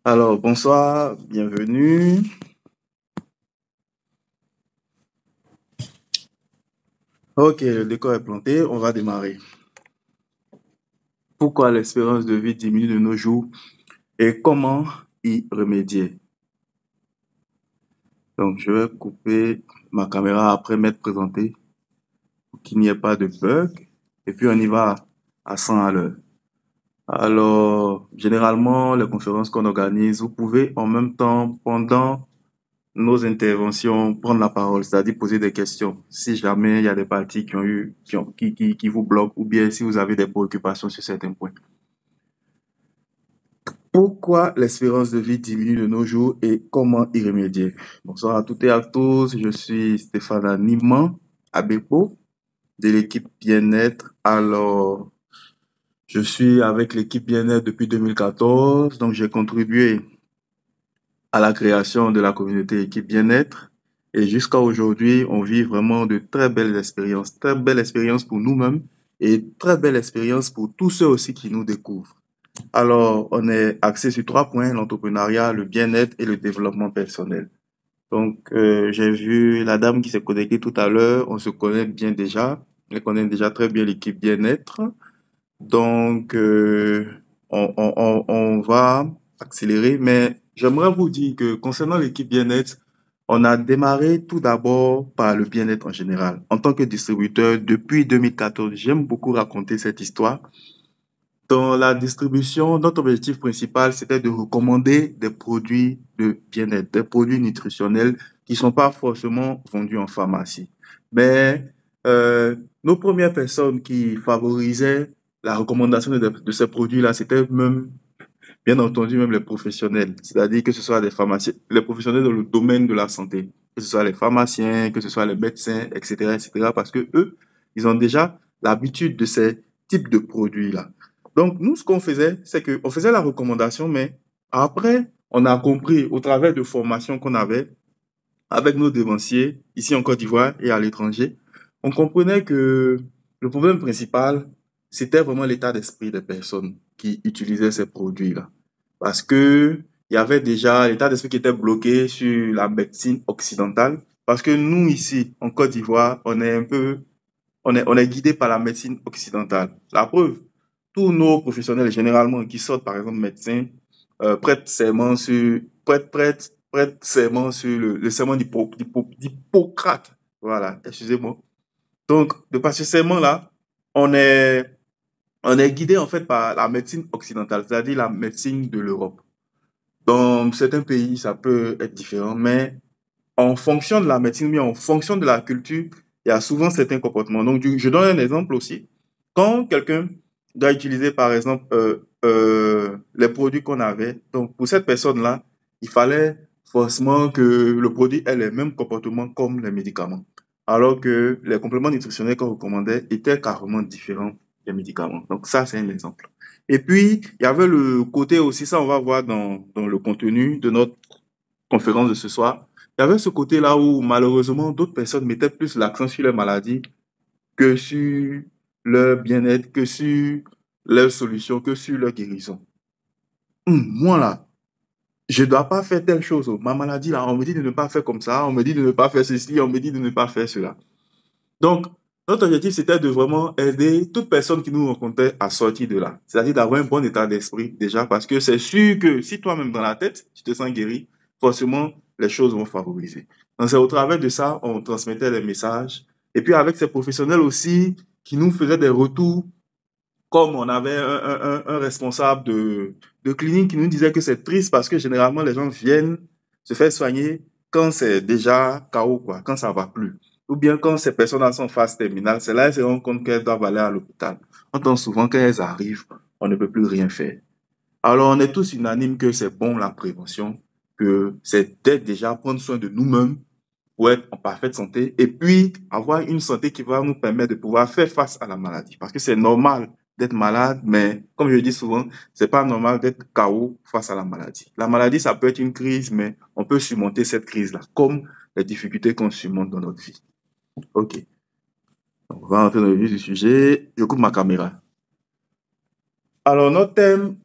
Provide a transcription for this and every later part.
Alors, bonsoir, bienvenue. Ok, le décor est planté, on va démarrer. Pourquoi l'espérance de vie diminue de nos jours et comment y remédier? Donc, je vais couper ma caméra après m'être présenté pour qu'il n'y ait pas de bug. Et puis, on y va à 100 à l'heure. Alors, généralement, les conférences qu'on organise, vous pouvez en même temps, pendant nos interventions, prendre la parole, c'est-à-dire poser des questions. Si jamais il y a des parties qui vous bloquent ou bien si vous avez des préoccupations sur certains points. Pourquoi l'espérance de vie diminue de nos jours et comment y remédier? Bonsoir à toutes et à tous, je suis Stéphane Niman, Abepo, de l'équipe Bien-être. Alors, je suis avec l'équipe Bien-être depuis 2014, donc j'ai contribué à la création de la communauté équipe bien-être. Et jusqu'à aujourd'hui, on vit vraiment de très belles expériences pour nous-mêmes et très belles expériences pour tous ceux aussi qui nous découvrent. Alors, on est axé sur trois points, l'entrepreneuriat, le bien-être et le développement personnel. Donc, j'ai vu la dame qui s'est connectée tout à l'heure, on se connaît bien déjà, on connaît déjà très bien l'équipe bien-être. Donc, on va accélérer, mais j'aimerais vous dire que concernant l'équipe bien-être, on a démarré tout d'abord par le bien-être en général. En tant que distributeur, depuis 2014, j'aime beaucoup raconter cette histoire. Dans la distribution, notre objectif principal, c'était de recommander des produits de bien-être, des produits nutritionnels qui sont pas forcément vendus en pharmacie. Mais nos premières personnes qui favorisaient la recommandation de ces produits-là, c'était même, bien entendu, même les professionnels. C'est-à-dire que ce soit des pharmaciens, les professionnels dans le domaine de la santé, que ce soit les pharmaciens, que ce soit les médecins, etc., parce que eux, ils ont déjà l'habitude de ces types de produits-là. Donc, nous, ce qu'on faisait, c'est qu'on faisait la recommandation, mais après, on a compris au travers de formations qu'on avait avec nos devanciers, ici en Côte d'Ivoire et à l'étranger, on comprenait que le problème principal, c'était vraiment l'état d'esprit des personnes qui utilisaient ces produits-là. Parce que il y avait déjà l'état d'esprit qui était bloqué sur la médecine occidentale. Parce que nous, ici, en Côte d'Ivoire, on est guidé par la médecine occidentale. La preuve, tous nos professionnels, généralement, qui sortent, par exemple, médecins, prêtent serment sur le serment d'Hippocrate. Voilà, excusez-moi. Donc, de par ce serment-là, on est, on est guidé, en fait, par la médecine occidentale, c'est-à-dire la médecine de l'Europe. Dans certains pays, ça peut être différent, mais en fonction de la médecine, mais en fonction de la culture, il y a souvent certains comportements. Donc, je donne un exemple aussi. Quand quelqu'un doit utiliser, par exemple, les produits qu'on avait, donc pour cette personne-là, il fallait forcément que le produit ait les mêmes comportements comme les médicaments. Alors que les compléments nutritionnels qu'on recommandait étaient carrément différents des médicaments. Donc, ça, c'est un exemple. Et puis, il y avait le côté aussi, ça, on va voir dans le contenu de notre conférence de ce soir, il y avait ce côté-là où malheureusement d'autres personnes mettaient plus l'accent sur les maladies que sur leur bien-être, que sur leurs solutions, que sur leur guérison. Moi là, je ne dois pas faire telle chose. Ma maladie là, on me dit de ne pas faire comme ça, on me dit de ne pas faire ceci, on me dit de ne pas faire cela. Donc, notre objectif, c'était de vraiment aider toute personne qui nous rencontrait à sortir de là. C'est-à-dire d'avoir un bon état d'esprit déjà, parce que c'est sûr que si toi-même dans la tête, tu te sens guéri, forcément, les choses vont favoriser. Donc, c'est au travers de ça, on transmettait des messages. Et puis, avec ces professionnels aussi, qui nous faisaient des retours, comme on avait un responsable de clinique qui nous disait que c'est triste parce que généralement, les gens viennent se faire soigner quand c'est déjà KO, quoi, quand ça va plus. Ou bien quand ces personnes sont en phase terminale, c'est là qu'elles se rendent compte qu'elles doivent aller à l'hôpital. On entend souvent quand elles arrivent, on ne peut plus rien faire. Alors, on est tous unanimes que c'est bon la prévention, que c'est d'être déjà prendre soin de nous-mêmes pour être en parfaite santé et puis avoir une santé qui va nous permettre de pouvoir faire face à la maladie. Parce que c'est normal d'être malade, mais comme je le dis souvent, c'est pas normal d'être KO face à la maladie. La maladie, ça peut être une crise, mais on peut surmonter cette crise-là, comme les difficultés qu'on surmonte dans notre vie. OK. Donc, on va entrer dans le vif du sujet. Je coupe ma caméra. Alors, notre thème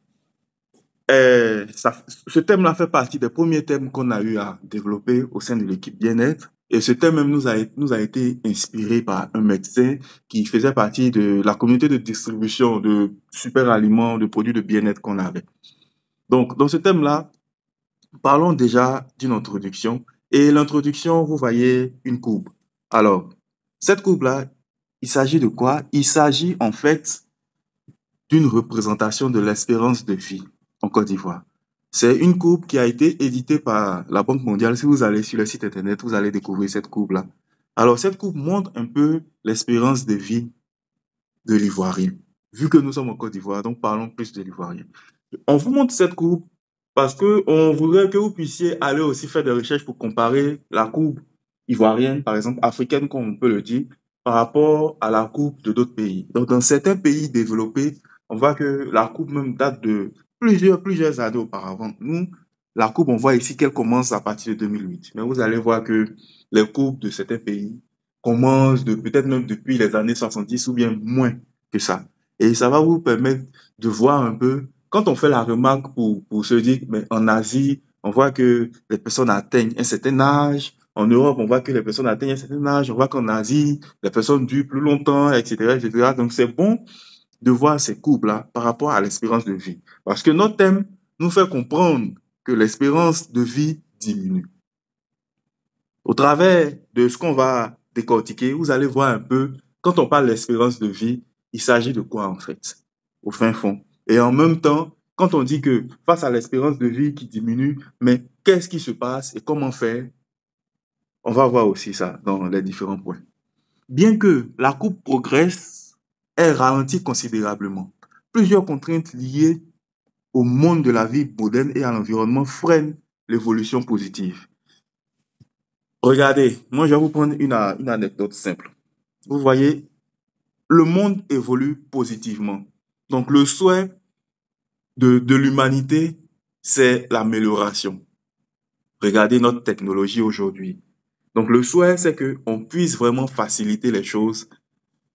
Ce thème-là fait partie des premiers thèmes qu'on a eu à développer au sein de l'équipe bien-être. Et ce thème même nous a été inspiré par un médecin qui faisait partie de la communauté de distribution de super aliments, de produits de bien-être qu'on avait. Donc, dans ce thème-là, parlons déjà d'une introduction. Et l'introduction, vous voyez une courbe. Alors, cette courbe-là, il s'agit de quoi? Il s'agit en fait d'une représentation de l'espérance de vie en Côte d'Ivoire. C'est une courbe qui a été éditée par la Banque mondiale. Si vous allez sur le site internet, vous allez découvrir cette courbe-là. Alors, cette courbe montre un peu l'espérance de vie de l'Ivoirien. Vu que nous sommes en Côte d'Ivoire, donc parlons plus de l'Ivoirien. On vous montre cette courbe parce que on voudrait que vous puissiez aller aussi faire des recherches pour comparer la courbe ivoirienne, par exemple africaine, comme on peut le dire, par rapport à la courbe de d'autres pays. Donc, dans certains pays développés, on voit que la courbe même date de plusieurs années auparavant. Nous, la courbe, on voit ici qu'elle commence à partir de 2008. Mais vous allez voir que les courbes de certains pays commencent de peut-être même depuis les années 70 ou bien moins que ça. Et ça va vous permettre de voir un peu, quand on fait la remarque pour se dire, mais en Asie, on voit que les personnes atteignent un certain âge. En Europe, on voit que les personnes atteignent un certain âge. On voit qu'en Asie, les personnes durent plus longtemps, etc., etc. Donc, c'est bon de voir ces courbes-là par rapport à l'espérance de vie. Parce que notre thème nous fait comprendre que l'espérance de vie diminue. Au travers de ce qu'on va décortiquer, vous allez voir un peu, quand on parle d'espérance de vie, il s'agit de quoi en fait, au fin fond. Et en même temps, quand on dit que face à l'espérance de vie qui diminue, mais qu'est-ce qui se passe et comment faire, on va voir aussi ça dans les différents points. Bien que la courbe progresse, elle ralentit considérablement. Plusieurs contraintes liées au monde de la vie moderne et à l'environnement freinent l'évolution positive. Regardez, moi je vais vous prendre une anecdote simple. Vous voyez, le monde évolue positivement. Donc le souhait de l'humanité, c'est l'amélioration. Regardez notre technologie aujourd'hui. Donc le souhait, c'est qu'on puisse vraiment faciliter les choses.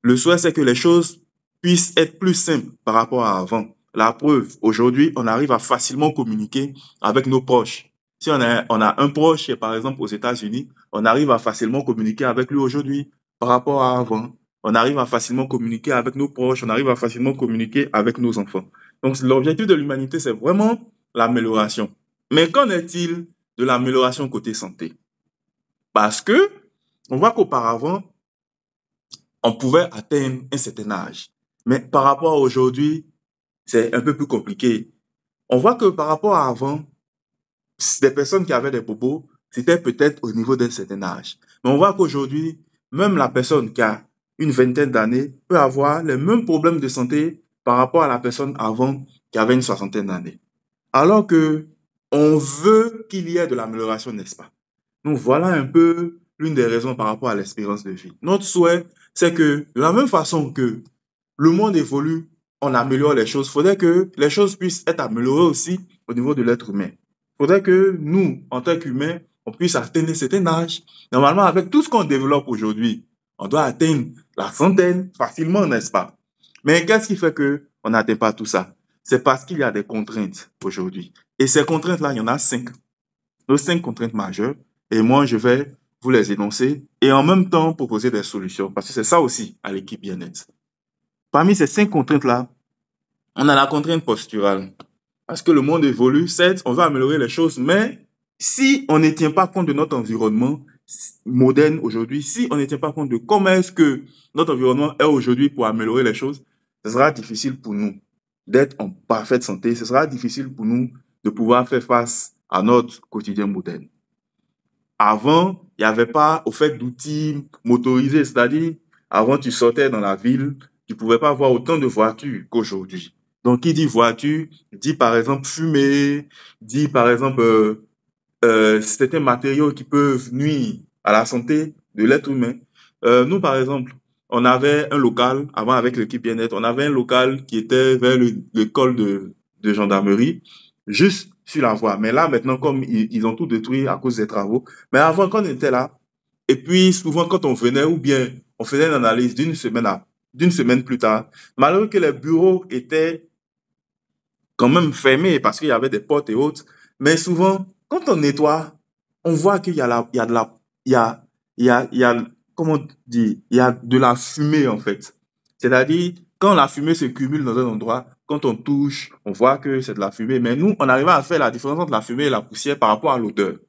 Le souhait, c'est que les choses puissent être plus simples par rapport à avant. La preuve, aujourd'hui, on arrive à facilement communiquer avec nos proches. Si on a un proche qui est par exemple aux États-Unis, on arrive à facilement communiquer avec lui aujourd'hui par rapport à avant. On arrive à facilement communiquer avec nos proches, on arrive à facilement communiquer avec nos enfants. Donc l'objectif de l'humanité, c'est vraiment l'amélioration. Mais qu'en est-il de l'amélioration côté santé? Parce que on voit qu'auparavant, on pouvait atteindre un certain âge. Mais par rapport à aujourd'hui, c'est un peu plus compliqué. On voit que par rapport à avant, des personnes qui avaient des bobos, c'était peut-être au niveau d'un certain âge. Mais on voit qu'aujourd'hui, même la personne qui a une vingtaine d'années peut avoir les mêmes problèmes de santé par rapport à la personne avant qui avait une soixantaine d'années. Alors que on veut qu'il y ait de l'amélioration, n'est-ce pas? Donc voilà un peu l'une des raisons par rapport à l'espérance de vie. Notre souhait, c'est que de la même façon que le monde évolue, on améliore les choses. Il faudrait que les choses puissent être améliorées aussi au niveau de l'être humain. Il faudrait que nous, en tant qu'humains, on puisse atteindre un certain âge. Normalement, avec tout ce qu'on développe aujourd'hui, on doit atteindre la centaine facilement, n'est-ce pas? Mais qu'est-ce qui fait qu'on n'atteint pas tout ça? C'est parce qu'il y a des contraintes aujourd'hui. Et ces contraintes-là, il y en a 5. Nos 5 contraintes majeures. Et moi, je vais vous les énoncer et en même temps proposer des solutions. Parce que c'est ça aussi à l'équipe bien-être. Parmi ces 5 contraintes-là, on a la contrainte posturale. Parce que le monde évolue, certes, on va améliorer les choses, mais si on ne tient pas compte de notre environnement moderne aujourd'hui, si on ne tient pas compte de comment est-ce que notre environnement est aujourd'hui pour améliorer les choses, ce sera difficile pour nous d'être en parfaite santé, ce sera difficile pour nous de pouvoir faire face à notre quotidien moderne. Avant, il n'y avait pas au fait d'outils motorisés, c'est-à-dire avant tu sortais dans la ville, tu ne pouvais pas voir autant de voitures qu'aujourd'hui. Donc, qui dit voiture, dit par exemple fumée, dit par exemple certains matériaux qui peuvent nuire à la santé de l'être humain. Nous, par exemple, on avait un local, avant avec l'équipe bien-être, on avait un local qui était vers l'école de gendarmerie, juste sur la voie. Mais là, maintenant, comme ils ont tout détruit à cause des travaux, mais avant, quand on était là, et puis souvent quand on venait, ou bien on faisait une analyse d'une semaine plus tard, malgré que les bureaux étaient quand même fermé parce qu'il y avait des portes et autres. Mais souvent, quand on nettoie, on voit qu'il y a il y a de la, il y a, comment dire, il y a de la fumée, en fait. C'est-à-dire, quand la fumée se cumule dans un endroit, quand on touche, on voit que c'est de la fumée. Mais nous, on arrive à faire la différence entre la fumée et la poussière par rapport à l'odeur.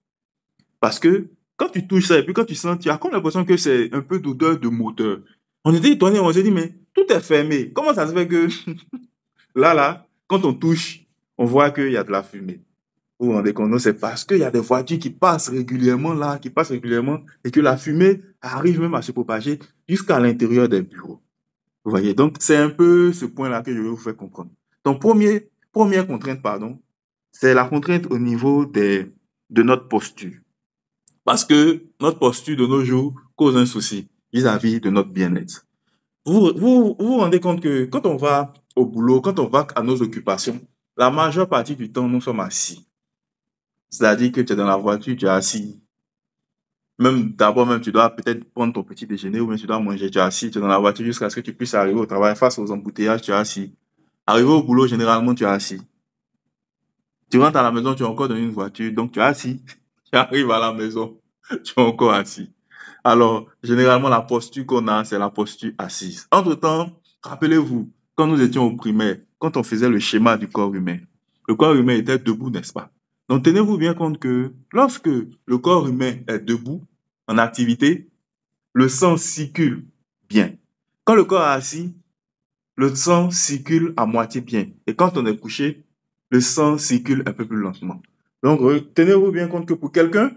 Parce que quand tu touches ça et puis quand tu sens, tu as comme l'impression que c'est un peu d'odeur de moteur. On était étonnés, on s'est dit, mais tout est fermé. Comment ça se fait que là, quand on touche, on voit qu'il y a de la fumée? Vous vous rendez compte? Non, c'est parce qu'il y a des voitures qui passent régulièrement là, qui passent régulièrement, et que la fumée arrive même à se propager jusqu'à l'intérieur des bureaux. Vous voyez? Donc, c'est un peu ce point-là que je vais vous faire comprendre. Donc, première contrainte, pardon, c'est la contrainte au niveau de notre posture. Parce que notre posture de nos jours cause un souci vis-à-vis de notre bien-être. Vous rendez compte que quand on va au boulot, quand on va à nos occupations, la majeure partie du temps, nous sommes assis. C'est-à-dire que tu es dans la voiture, tu es assis. Même d'abord, même tu dois peut-être prendre ton petit déjeuner ou même tu dois manger, tu es assis, tu es dans la voiture jusqu'à ce que tu puisses arriver au travail face aux embouteillages, tu es assis. Arrivé au boulot, généralement, tu es assis. Tu rentres à la maison, tu es encore dans une voiture, donc tu es assis. Tu arrives à la maison, tu es encore assis. Alors, généralement, la posture qu'on a, c'est la posture assise. Entre-temps, rappelez-vous, quand nous étions au primaire, quand on faisait le schéma du corps humain, le corps humain était debout, n'est-ce pas? Donc, tenez-vous bien compte que lorsque le corps humain est debout, en activité, le sang circule bien. Quand le corps est assis, le sang circule à moitié bien. Et quand on est couché, le sang circule un peu plus lentement. Donc, tenez-vous bien compte que pour quelqu'un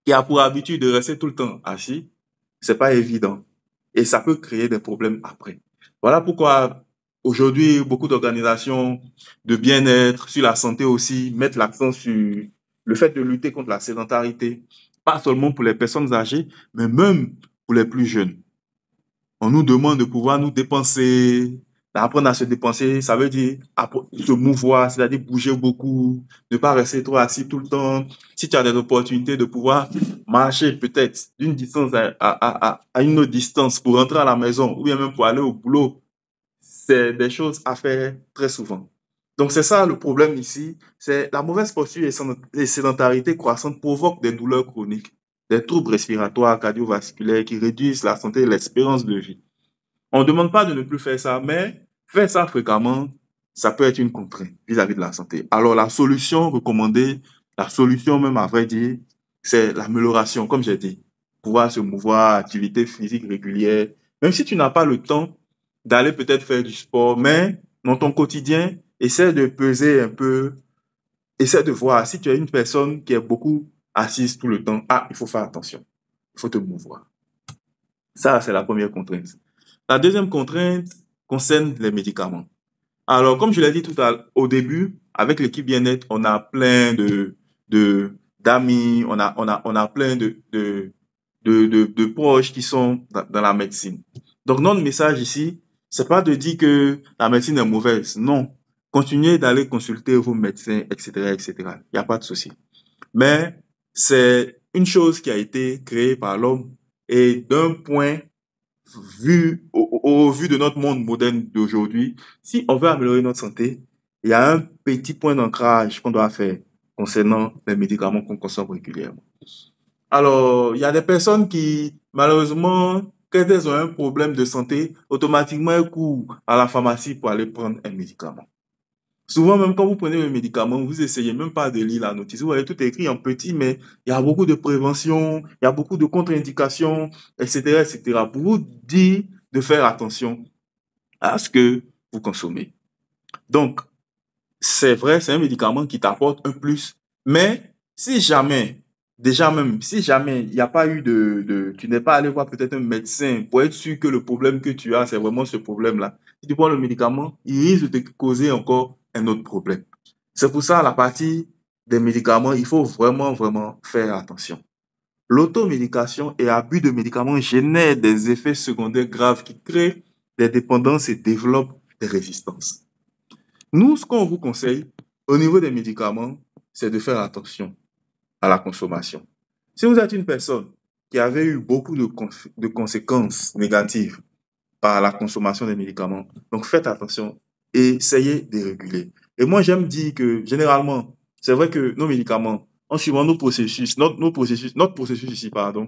qui a pour habitude de rester tout le temps assis, c'est pas évident. Et ça peut créer des problèmes après. Voilà pourquoi aujourd'hui, beaucoup d'organisations de bien-être, sur la santé aussi, mettent l'accent sur le fait de lutter contre la sédentarité, pas seulement pour les personnes âgées, mais même pour les plus jeunes. On nous demande de pouvoir nous dépenser, d'apprendre à se dépenser, ça veut dire se mouvoir, c'est-à-dire bouger beaucoup, ne pas rester trop assis tout le temps. Si tu as des opportunités de pouvoir marcher peut-être d'une distance à une autre distance pour rentrer à la maison ou bien même pour aller au boulot, c'est des choses à faire très souvent. Donc c'est ça le problème ici, c'est la mauvaise posture et sédentarité croissante provoquent des douleurs chroniques, des troubles respiratoires, cardiovasculaires qui réduisent la santé et l'espérance de vie. On ne demande pas de ne plus faire ça, mais faire ça fréquemment, ça peut être une contrainte vis-à-vis de la santé. Alors, la solution recommandée, la solution même à vrai dire, c'est l'amélioration, comme j'ai dit. Pouvoir se mouvoir, activité physique régulière. Même si tu n'as pas le temps d'aller peut-être faire du sport, mais dans ton quotidien, essaie de peser un peu, essaie de voir si tu es une personne qui est beaucoup assise tout le temps. Ah, il faut faire attention. Il faut te mouvoir. Ça, c'est la première contrainte. La deuxième contrainte concerne les médicaments. Alors, comme je l'ai dit au début, avec l'équipe bien-être, on a plein d'amis, on a plein de proches qui sont dans la médecine. Donc, notre message ici, c'est pas de dire que la médecine est mauvaise. Non. Continuez d'aller consulter vos médecins, etc., etc. Il n'y a pas de souci. Mais c'est une chose qui a été créée par l'homme et d'un point au vu de notre monde moderne d'aujourd'hui, si on veut améliorer notre santé, il y a un petit point d'ancrage qu'on doit faire concernant les médicaments qu'on consomme régulièrement. Alors, il y a des personnes qui, malheureusement, quand elles ont un problème de santé, automatiquement, elles courent à la pharmacie pour aller prendre un médicament. Souvent, même quand vous prenez le médicament, vous essayez même pas de lire la notice. Vous voyez, tout est écrit en petit, mais il y a beaucoup de prévention, il y a beaucoup de contre-indications, etc., etc., pour vous dire de faire attention à ce que vous consommez. Donc, c'est vrai, c'est un médicament qui t'apporte un plus, mais si jamais, déjà même, si jamais il n'y a pas eu tu n'es pas allé voir peut-être un médecin pour être sûr que le problème que tu as, c'est vraiment ce problème-là. Si tu prends le médicament, il risque de te causer encore un autre problème. C'est pour ça, la partie des médicaments, il faut vraiment, vraiment faire attention. L'automédication et abus de médicaments génèrent des effets secondaires graves qui créent des dépendances et développent des résistances. Nous, ce qu'on vous conseille au niveau des médicaments, c'est de faire attention à la consommation. Si vous êtes une personne qui avait eu beaucoup de conséquences négatives par la consommation des médicaments, donc faites attention et essayez de réguler. Et moi, j'aime dire que généralement, c'est vrai que nos médicaments, en suivant nos processus, notre processus ici, pardon,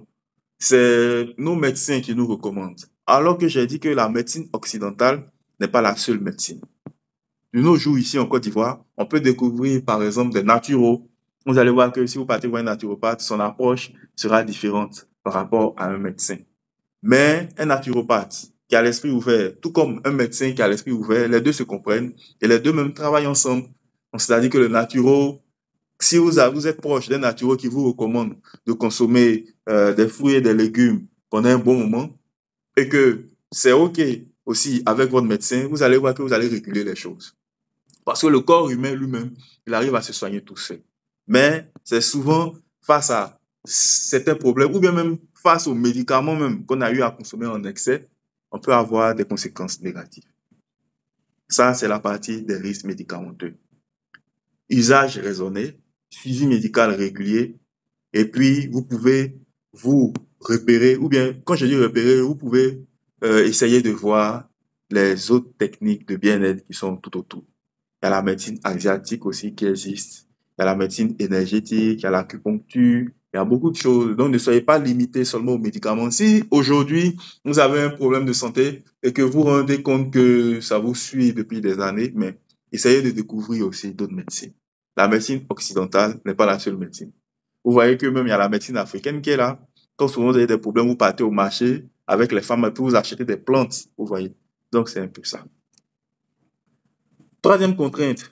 c'est nos médecins qui nous recommandent. Alors que j'ai dit que la médecine occidentale n'est pas la seule médecine. De nos jours, ici en Côte d'Ivoire, on peut découvrir, par exemple, des naturaux. Vous allez voir que si vous partez voir un naturopathe, son approche sera différente par rapport à un médecin. Mais un naturopathe qui a l'esprit ouvert, tout comme un médecin qui a l'esprit ouvert, les deux se comprennent et les deux même travaillent ensemble. Donc, c'est-à-dire que le naturo, si vous êtes proche d'un naturo qui vous recommande de consommer des fruits et des légumes pendant un bon moment et que c'est OK aussi avec votre médecin, vous allez voir que vous allez réguler les choses. Parce que le corps humain lui-même, il arrive à se soigner tout seul. Mais c'est souvent face à certains problèmes ou bien même face aux médicaments même qu'on a eu à consommer en excès, on peut avoir des conséquences négatives. Ça, c'est la partie des risques médicamenteux. Usage raisonné, suivi médical régulier, et puis vous pouvez vous repérer, ou bien quand je dis repérer, vous pouvez essayer de voir les autres techniques de bien-être qui sont tout autour. Il y a la médecine asiatique aussi qui existe. Il y a la médecine énergétique, il y a l'acupuncture, il y a beaucoup de choses. Donc, ne soyez pas limité seulement aux médicaments. Si aujourd'hui, vous avez un problème de santé et que vous vous rendez compte que ça vous suit depuis des années, mais essayez de découvrir aussi d'autres médecines. La médecine occidentale n'est pas la seule médecine. Vous voyez que même il y a la médecine africaine qui est là. Quand souvent vous avez des problèmes, vous partez au marché avec les femmes et puis vous achetez des plantes, vous voyez. Donc, c'est un peu ça. Troisième contrainte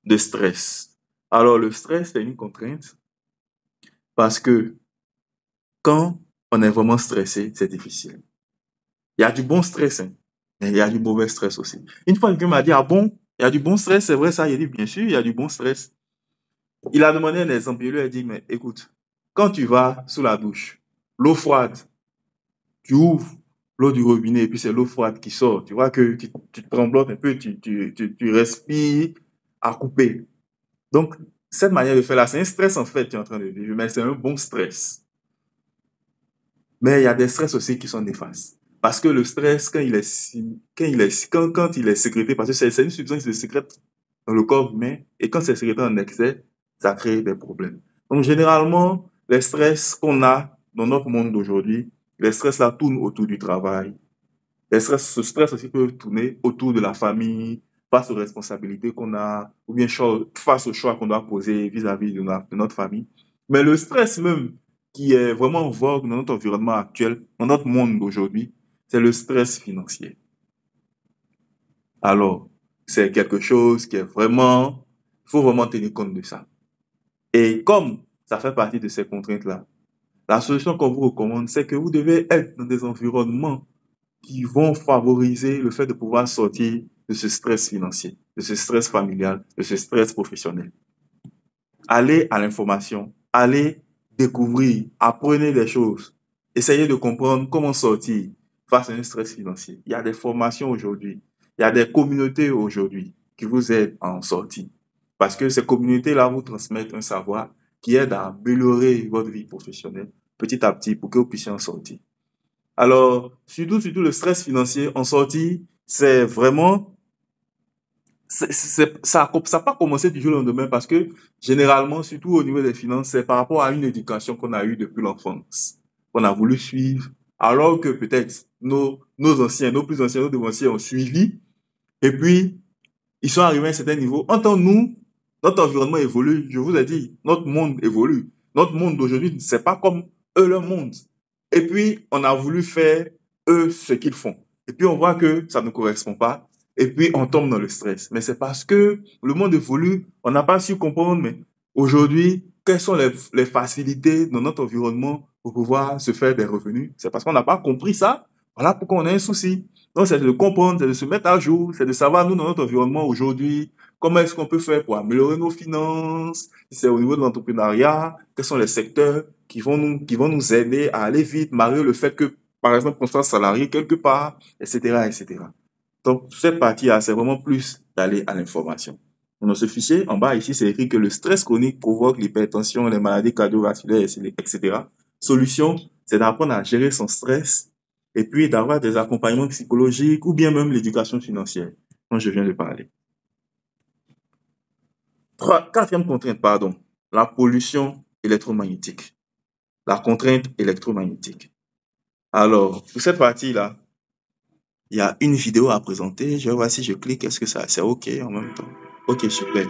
de stress. Alors, le stress, c'est une contrainte parce que quand on est vraiment stressé, c'est difficile. Il y a du bon stress, hein, mais il y a du mauvais stress aussi. Une fois, quelqu'un m'a dit, ah bon, il y a du bon stress, c'est vrai ça? Il a dit, bien sûr, il y a du bon stress. Il a demandé un exemple, il lui a dit, mais écoute, quand tu vas sous la douche, l'eau froide, tu ouvres l'eau du robinet et puis c'est l'eau froide qui sort. Tu vois que tu te tremblotes un peu, tu respires à couper. Donc, cette manière de faire là, c'est un stress en fait, tu es en train de vivre, mais c'est un bon stress. Mais il y a des stress aussi qui sont néfastes. Parce que le stress, quand il est sécrété, parce que c'est une substance qui se sécrète dans le corps humain, et quand c'est sécrété en excès, ça crée des problèmes. Donc, généralement, les stress qu'on a dans notre monde d'aujourd'hui, les stress là tournent autour du travail. Ce stress aussi peut tourner autour de la famille, face aux responsabilités qu'on a, ou bien face aux choix qu'on doit poser vis-à-vis de notre famille. Mais le stress même, qui est vraiment en vogue dans notre environnement actuel, dans notre monde d'aujourd'hui, c'est le stress financier. Alors, c'est quelque chose qui est vraiment, il faut vraiment tenir compte de ça. Et comme ça fait partie de ces contraintes-là, la solution qu'on vous recommande, c'est que vous devez être dans des environnements qui vont favoriser le fait de pouvoir sortir de ce stress financier, de ce stress familial, de ce stress professionnel. Allez à l'information, allez découvrir, apprenez des choses, essayez de comprendre comment sortir face à un stress financier. Il y a des formations aujourd'hui, il y a des communautés aujourd'hui qui vous aident à en sortir. Parce que ces communautés-là vous transmettent un savoir qui aide à améliorer votre vie professionnelle petit à petit pour que vous puissiez en sortir. Alors, surtout le stress financier en sortie, c'est vraiment, ça n'a pas commencé du jour au lendemain parce que généralement, surtout au niveau des finances, c'est par rapport à une éducation qu'on a eue depuis l'enfance, qu'on a voulu suivre, alors que peut-être nos anciens, nos plus anciens, nos devanciers ont suivi, et puis ils sont arrivés à un certain niveau. En tant que nous, notre environnement évolue, je vous ai dit, notre monde évolue. Notre monde d'aujourd'hui, c'est pas comme eux leur monde. Et puis, on a voulu faire, eux, ce qu'ils font. Et puis, on voit que ça ne correspond pas. Et puis, on tombe dans le stress. Mais c'est parce que le monde évolue, on n'a pas su comprendre, mais aujourd'hui, quelles sont les facilités dans notre environnement pour pouvoir se faire des revenus? C'est parce qu'on n'a pas compris ça. Voilà pourquoi on a un souci. Donc, c'est de comprendre, c'est de se mettre à jour, c'est de savoir, nous, dans notre environnement aujourd'hui, comment est-ce qu'on peut faire pour améliorer nos finances, si c'est au niveau de l'entrepreneuriat, quels sont les secteurs qui vont nous aider à aller vite, malgré le fait que, par exemple, qu'on soit salarié quelque part, etc., etc. Donc, cette partie-là, c'est vraiment plus d'aller à l'information. Dans ce fichier, en bas, ici, c'est écrit que le stress chronique provoque l'hypertension, les maladies cardiovasculaires, etc. Solution, c'est d'apprendre à gérer son stress et puis d'avoir des accompagnements psychologiques ou bien même l'éducation financière. dont je viens de parler. Quatrième contrainte, pardon, la pollution électromagnétique. La contrainte électromagnétique. Alors, pour cette partie-là, il y a une vidéo à présenter. Je vais voir si je clique. Est-ce que ça, c'est OK en même temps? OK, super.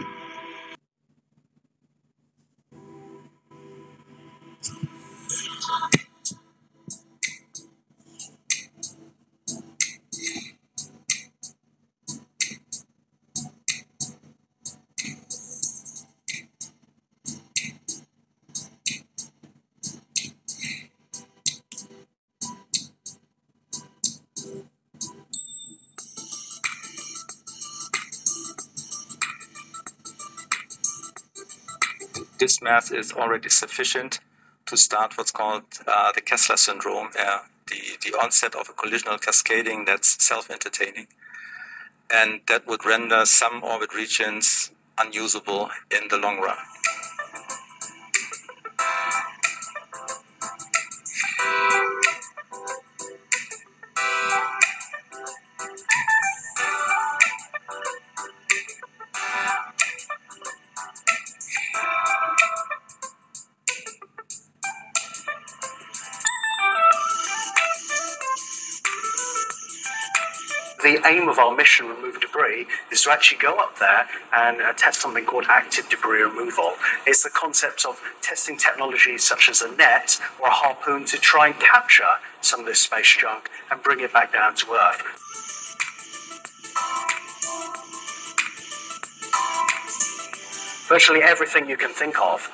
This math is already sufficient to start what's called the Kessler syndrome, the onset of a collisional cascading that's self-entertaining. And that would render some orbit regions unusable in the long run. The aim of our mission, Remove Debris, is to actually go up there and test something called active debris removal. It's the concept of testing technologies such as a net or a harpoon to try and capture some of this space junk and bring it back down to Earth. Virtually everything you can think of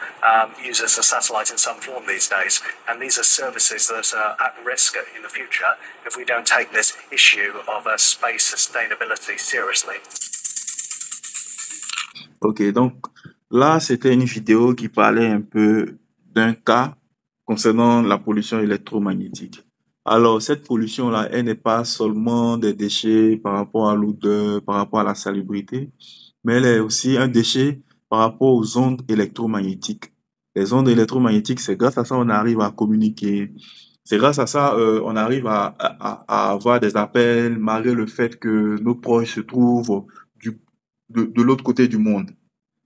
uses a satellite in some form these days, and these are services that are at risk in the future if we don't take this issue of space sustainability seriously. OK, donc là, c'était une vidéo qui parlait un peu d'un cas concernant la pollution électromagnétique. Alors, cette pollution-là, elle n'est pas seulement des déchets par rapport à l'odeur, par rapport à la salubrité, mais elle est aussi un déchet par rapport aux ondes électromagnétiques. Les ondes électromagnétiques, c'est grâce à ça qu'on arrive à communiquer. C'est grâce à ça on arrive à avoir des appels malgré le fait que nos proches se trouvent de l'autre côté du monde.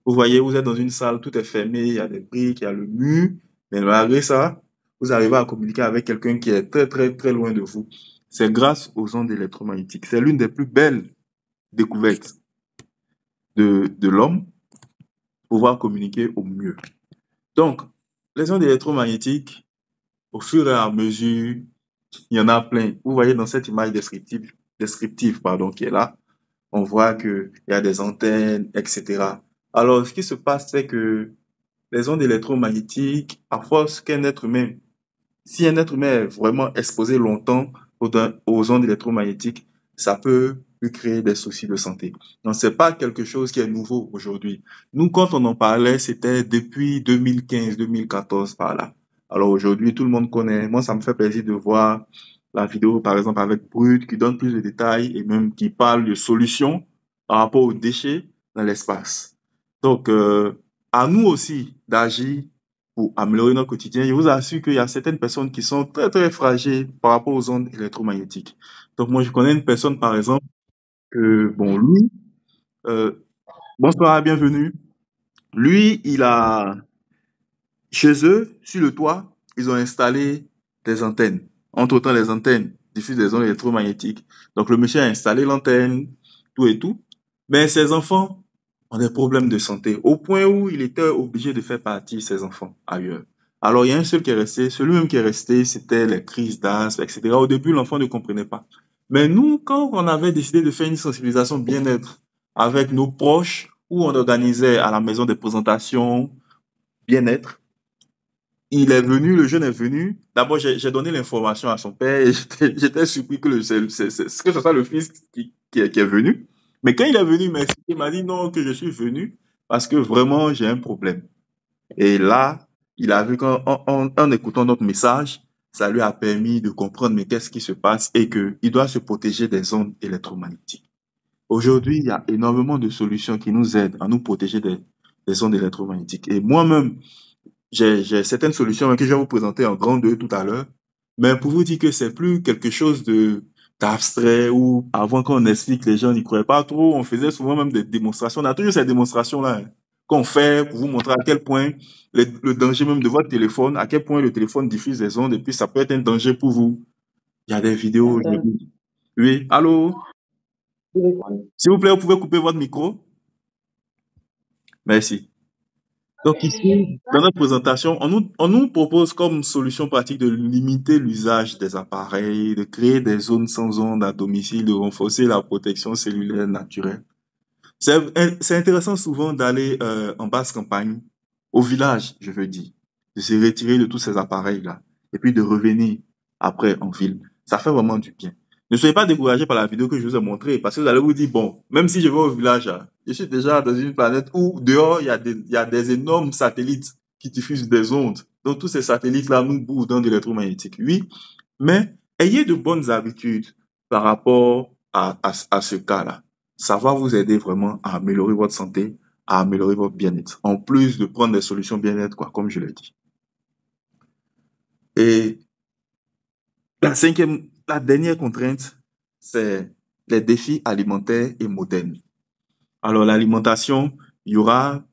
Vous voyez, vous êtes dans une salle, tout est fermé, il y a des briques, il y a le mur, mais malgré ça, vous arrivez à communiquer avec quelqu'un qui est très, très, très loin de vous. C'est grâce aux ondes électromagnétiques. C'est l'une des plus belles découvertes de l'homme, pouvoir communiquer au mieux. Donc, les ondes électromagnétiques, au fur et à mesure, il y en a plein. Vous voyez dans cette image descriptive qui est là, on voit qu'il y a des antennes, etc. Alors, ce qui se passe, c'est que les ondes électromagnétiques, à force qu'un être humain, si un être humain est vraiment exposé longtemps aux ondes électromagnétiques, ça peut lui créer des soucis de santé. Donc, c'est pas quelque chose qui est nouveau aujourd'hui. Nous, quand on en parlait, c'était depuis 2015, 2014 par là. Alors aujourd'hui, tout le monde connaît. Moi, ça me fait plaisir de voir la vidéo, par exemple, avec Brut, qui donne plus de détails et même qui parle de solutions par rapport aux déchets dans l'espace. Donc, à nous aussi d'agir pour améliorer notre quotidien. Je vous assure qu'il y a certaines personnes qui sont très, très fragiles par rapport aux ondes électromagnétiques. Donc, moi, je connais une personne, par exemple, que, bon, lui, euh, bonsoir, bienvenue. Lui, chez eux, sur le toit, ils ont installé des antennes. Entre-temps, les antennes diffusent des ondes électromagnétiques. Donc, le monsieur a installé l'antenne, tout et tout. Mais ses enfants ont des problèmes de santé, au point où il était obligé de faire partir ses enfants ailleurs. Alors, il y a un seul qui est resté. Celui-même qui est resté, c'était les crises d'asthme, etc. Au début, l'enfant ne comprenait pas. Mais nous, quand on avait décidé de faire une sensibilisation bien-être avec nos proches, où on organisait à la maison des présentations bien-être, il est venu, le jeune est venu. D'abord, j'ai donné l'information à son père et j'étais surpris que que ce soit le fils qui est venu. Mais quand il est venu, il m'a dit non, que je suis venu parce que vraiment, j'ai un problème. Et là, il a vu qu'en écoutant notre message, ça lui a permis de comprendre mais qu'est-ce qui se passe et qu'il doit se protéger des ondes électromagnétiques. Aujourd'hui, il y a énormément de solutions qui nous aident à nous protéger des ondes électromagnétiques. Et moi-même, j'ai certaines solutions que je vais vous présenter en grand 2 tout à l'heure. Mais pour vous dire que c'est plus quelque chose d'abstrait où avant qu'on explique, les gens n'y croyaient pas trop. On faisait souvent même des démonstrations. On a toujours ces démonstrations-là hein, qu'on fait pour vous montrer à quel point le danger même de votre téléphone, à quel point le téléphone diffuse des ondes et puis ça peut être un danger pour vous. Il y a des vidéos Attends, aujourd'hui. Oui, allô? téléphone. S'il vous plaît, vous pouvez couper votre micro? Merci. Donc ici, dans notre présentation, on nous propose comme solution pratique de limiter l'usage des appareils, de créer des zones sans ondes à domicile, de renforcer la protection cellulaire naturelle. C'est intéressant souvent d'aller en basse campagne, au village, je veux dire, de se retirer de tous ces appareils-là, et puis de revenir après en ville. Ça fait vraiment du bien. Ne soyez pas découragés par la vidéo que je vous ai montrée, parce que vous allez vous dire, bon, même si je vais au village, hein, je suis déjà dans une planète où dehors, il y a des énormes satellites qui diffusent des ondes. Donc tous ces satellites-là nous bourrent dans de l'électromagnétique. Oui, mais ayez de bonnes habitudes par rapport à ce cas-là. Ça va vous aider vraiment à améliorer votre santé, à améliorer votre bien-être, en plus de prendre des solutions bien-être, quoi, comme je l'ai dit. Et la dernière contrainte, c'est les défis alimentaires et modernes. Alors, l'alimentation, il y aura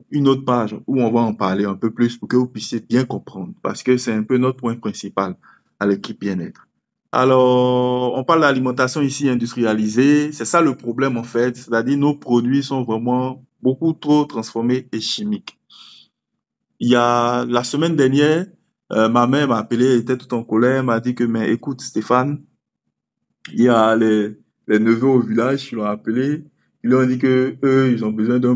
une autre page où on va en parler un peu plus pour que vous puissiez bien comprendre, parce que c'est un peu notre point principal à l'équipe bien-être. Alors, on parle d'alimentation ici industrialisée, c'est ça le problème en fait, c'est-à-dire nos produits sont vraiment beaucoup trop transformés et chimiques. Il y a la semaine dernière, ma mère m'a appelé, elle était tout en colère, m'a dit que, mais écoute Stéphane, il y a les neveux au village qui l'ont appelé. Ils leur ont dit que eux, ils ont besoin de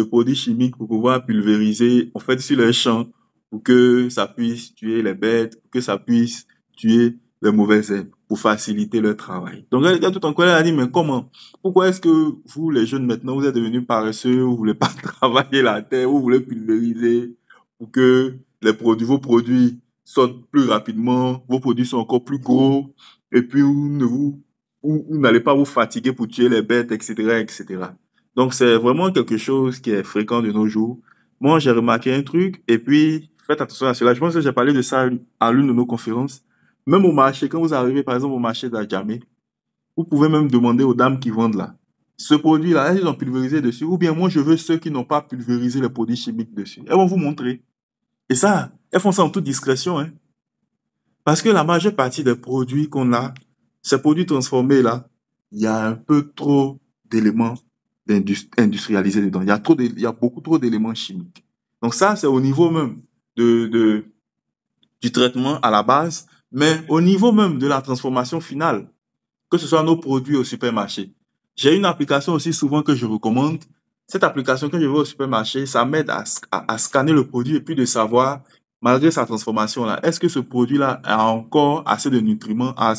produits chimiques pour pouvoir pulvériser, en fait, sur les champs, pour que ça puisse tuer les bêtes, pour que ça puisse tuer les mauvaises herbes, pour faciliter leur travail. Donc, elle était tout en colère, elle a dit, mais comment? Pourquoi est-ce que vous, les jeunes, maintenant, vous êtes devenus paresseux, vous voulez pas travailler la terre, vous voulez pulvériser pour que vos produits sortent plus rapidement, vos produits sont encore plus gros, et puis vous n'allez pas vous fatiguer pour tuer les bêtes, etc., etc. Donc, c'est vraiment quelque chose qui est fréquent de nos jours. Moi, j'ai remarqué un truc, et puis, faites attention à cela. Je pense que j'ai parlé de ça à l'une de nos conférences. Même au marché, quand vous arrivez, par exemple, au marché d'Adjamé, vous pouvez même demander aux dames qui vendent là. Ce produit-là, elles ont pulvérisé dessus, ou bien moi, je veux ceux qui n'ont pas pulvérisé les produits chimiques dessus. Elles vont vous montrer. Et ça, elles font ça en toute discrétion, hein. Parce que la majeure partie des produits qu'on a, ces produits transformés-là, il y a un peu trop d'éléments industrialisés dedans. Il y a beaucoup trop d'éléments chimiques. Donc ça, c'est au niveau même de, du traitement à la base, mais au niveau même de la transformation finale, que ce soit nos produits au supermarché. J'ai une application aussi souvent que je recommande. Cette application, quand je vais au supermarché, ça m'aide à scanner le produit et puis de savoir, malgré sa transformation là, est-ce que ce produit-là a encore assez de nutriments, a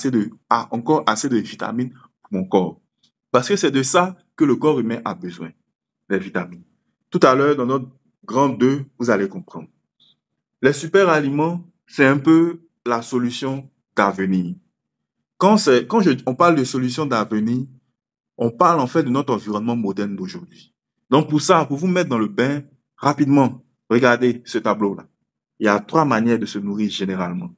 encore assez de vitamines pour mon corps. Parce que c'est de ça que le corps humain a besoin, les vitamines. Tout à l'heure, dans notre grand 2, vous allez comprendre. Les super aliments, c'est un peu la solution d'avenir. On parle de solutions d'avenir, on parle en fait de notre environnement moderne d'aujourd'hui. Donc pour ça, pour vous mettre dans le bain, rapidement, regardez ce tableau-là. Il y a 3 manières de se nourrir généralement.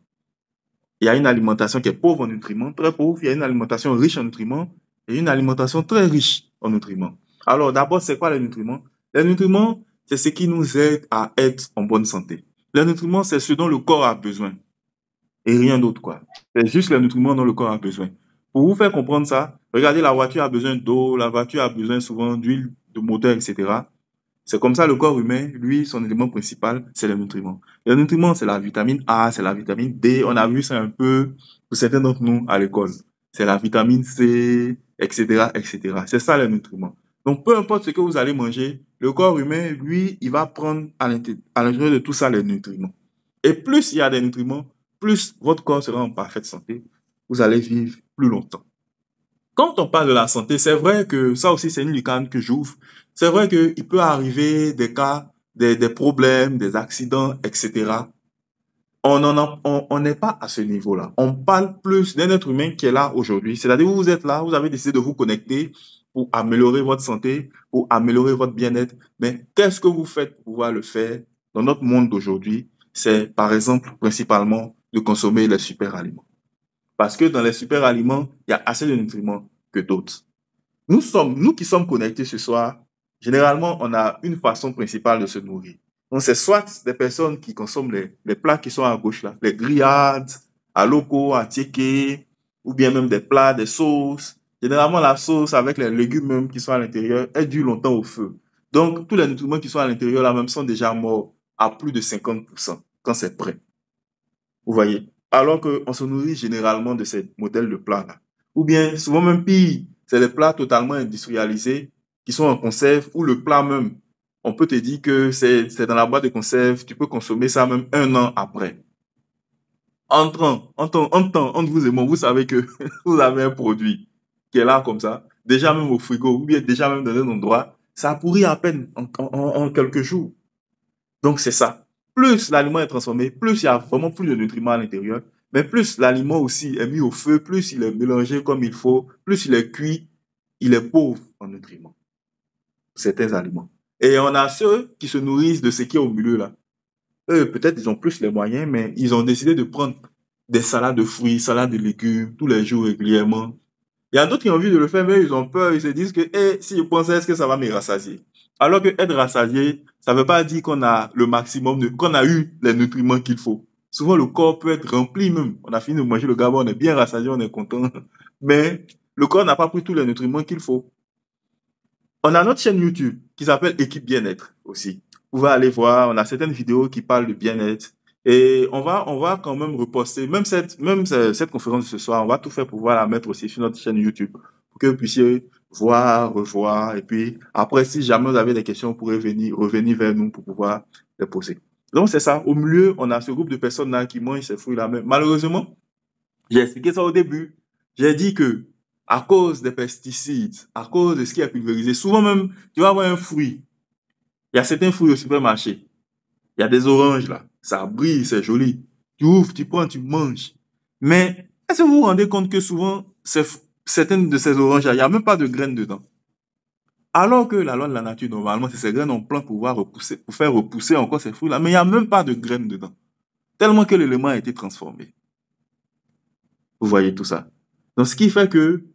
Il y a une alimentation qui est pauvre en nutriments, très pauvre. Il y a une alimentation riche en nutriments et une alimentation très riche en nutriments. Alors d'abord, c'est quoi les nutriments? Les nutriments, c'est ce qui nous aide à être en bonne santé. Les nutriments, c'est ce dont le corps a besoin et rien d'autre, quoi. C'est juste les nutriments dont le corps a besoin. Pour vous faire comprendre ça, regardez, la voiture a besoin d'eau, la voiture a besoin souvent d'huile, de moteur, etc. C'est comme ça le corps humain, lui, son élément principal, c'est les nutriments. Les nutriments, c'est la vitamine A, c'est la vitamine D. On a vu ça un peu pour certains d'entre nous à l'école. C'est la vitamine C, etc., etc. C'est ça les nutriments. Donc, peu importe ce que vous allez manger, le corps humain, lui, il va prendre à l'intérieur de tout ça les nutriments. Et plus il y a des nutriments, plus votre corps sera en parfaite santé. Vous allez vivre plus longtemps. Quand on parle de la santé, c'est vrai que ça aussi, c'est une lucarne que j'ouvre. C'est vrai qu'il peut arriver des cas, des problèmes, des accidents, etc. On n'est pas à ce niveau-là. On parle plus d'un être humain qui est là aujourd'hui. C'est-à-dire, vous êtes là, vous avez décidé de vous connecter pour améliorer votre santé, pour améliorer votre bien-être. Mais qu'est-ce que vous faites pour pouvoir le faire dans notre monde d'aujourd'hui? C'est, par exemple, principalement de consommer les super aliments. Parce que dans les super aliments, il y a assez de nutriments que d'autres. Nous qui sommes connectés ce soir, généralement, on a une façon principale de se nourrir. Donc, c'est soit des personnes qui consomment les plats qui sont à gauche là, les grillades, à loco, à tieke, ou bien même des plats, des sauces. Généralement, la sauce avec les légumes même qui sont à l'intérieur, elle dure longtemps au feu. Donc, tous les nutriments qui sont à l'intérieur là même sont déjà morts à plus de 50% quand c'est prêt. Vous voyez? Alors qu'on se nourrit généralement de ces modèles de plats-là. Ou bien, souvent même pire, c'est des plats totalement industrialisés qui sont en conserve ou le plat même, on peut te dire que c'est dans la boîte de conserve, tu peux consommer ça même 1 an après. Entre vous et moi, vous savez que vous avez un produit qui est là comme ça, déjà même au frigo, ou bien déjà même dans un endroit, ça pourrit à peine en quelques jours. Donc, c'est ça. Plus l'aliment est transformé, plus il y a vraiment plus de nutriments à l'intérieur, mais plus l'aliment aussi est mis au feu, plus il est mélangé comme il faut, plus il est cuit, il est pauvre en nutriments, certains aliments. Et on a ceux qui se nourrissent de ce qui est au milieu là. Eux, peut-être ils ont plus les moyens, mais ils ont décidé de prendre des salades de fruits, salades de légumes, tous les jours régulièrement. Il y a d'autres qui ont envie de le faire, mais ils ont peur. Ils se disent que si je pense, est-ce que ça va me rassasier? Alors que être rassasié, ça ne veut pas dire qu'on a le maximum, qu'on a eu les nutriments qu'il faut. Souvent, le corps peut être rempli même. On a fini de manger le gabon, on est bien rassasié, on est content. Mais le corps n'a pas pris tous les nutriments qu'il faut. On a notre chaîne YouTube qui s'appelle Équipe Bien-être aussi. Vous pouvez aller voir, on a certaines vidéos qui parlent de bien-être. Et on va quand même reposter, même cette conférence de ce soir, on va tout faire pour pouvoir la mettre aussi sur notre chaîne YouTube, pour que vous puissiez voir, revoir. Et puis, après, si jamais vous avez des questions, vous pourrez revenir vers nous pour pouvoir les poser. Donc, c'est ça. Au milieu, on a ce groupe de personnes là qui mangent ces fruits-là. Mais malheureusement, j'ai expliqué ça au début. J'ai dit que, à cause des pesticides, à cause de ce qui est pulvérisé, souvent même, tu vas avoir un fruit. Il y a certains fruits au supermarché. Il y a des oranges là. Ça brille, c'est joli. Tu ouvres, tu prends, tu manges. Mais est-ce que vous vous rendez compte que souvent, certaines de ces oranges là, il n'y a même pas de graines dedans? Alors que la loi de la nature, normalement, c'est ces graines on plante pour pouvoir repousser, pour faire repousser encore ces fruits là. Mais il n'y a même pas de graines dedans. Tellement que l'élément a été transformé. Vous voyez tout ça. Donc, ce qui fait que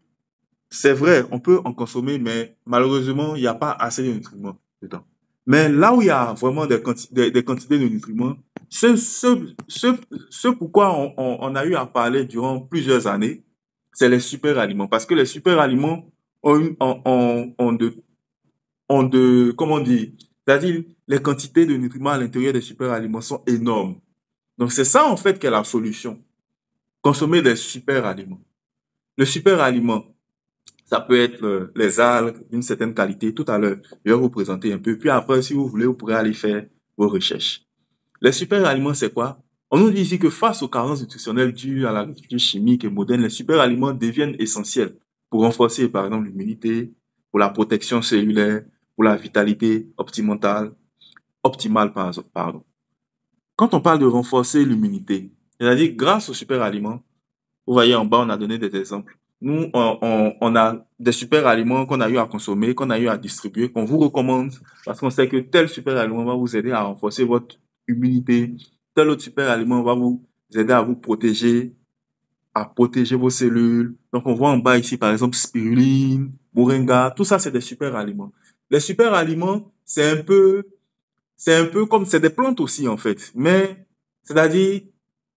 c'est vrai, on peut en consommer, mais malheureusement, il n'y a pas assez de nutriments dedans. Mais là où il y a vraiment des quantités de nutriments, ce pourquoi on a eu à parler durant plusieurs années, c'est les super aliments. Parce que les super aliments ont comment dire, c'est-à-dire les quantités de nutriments à l'intérieur des super aliments sont énormes. Donc c'est ça en fait qui est la solution. Consommer des super aliments. Le super aliment, ça peut être les algues d'une certaine qualité. Tout à l'heure, je vais vous présenter un peu. Puis après, si vous voulez, vous pourrez aller faire vos recherches. Les super aliments, c'est quoi? On nous dit ici que face aux carences nutritionnelles dues à l'agriculture chimique et moderne, les super aliments deviennent essentiels pour renforcer, par exemple, l'immunité, pour la protection cellulaire, pour la vitalité optimale, pardon. Quand on parle de renforcer l'immunité, c'est-à-dire grâce aux super aliments, vous voyez en bas, on a donné des exemples. Nous, on a des super aliments qu'on a eu à consommer, qu'on a eu à distribuer, qu'on vous recommande parce qu'on sait que tel super aliment va vous aider à renforcer votre immunité. Tel autre super aliment va vous aider à vous protéger, à protéger vos cellules. Donc, on voit en bas ici, par exemple, spiruline, moringa, tout ça, c'est des super aliments. Les super aliments, c'est un peu comme, c'est des plantes aussi, en fait. Mais, c'est-à-dire,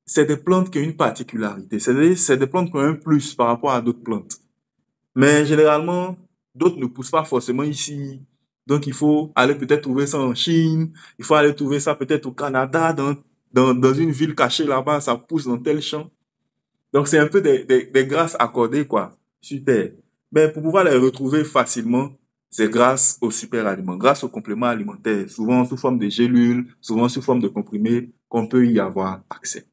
c'est des plantes qui ont une particularité. C'est-à-dire, c'est des plantes qui ont un plus par rapport à d'autres plantes. Mais généralement, d'autres ne poussent pas forcément ici. Donc, il faut aller peut-être trouver ça en Chine. Il faut aller trouver ça peut-être au Canada, dans une ville cachée là-bas, ça pousse dans tel champ. Donc, c'est un peu des grâces accordées, quoi, sur Terre. Mais pour pouvoir les retrouver facilement, c'est grâce aux super aliments, grâce aux compléments alimentaires, souvent sous forme de gélules, souvent sous forme de comprimés, qu'on peut y avoir accès.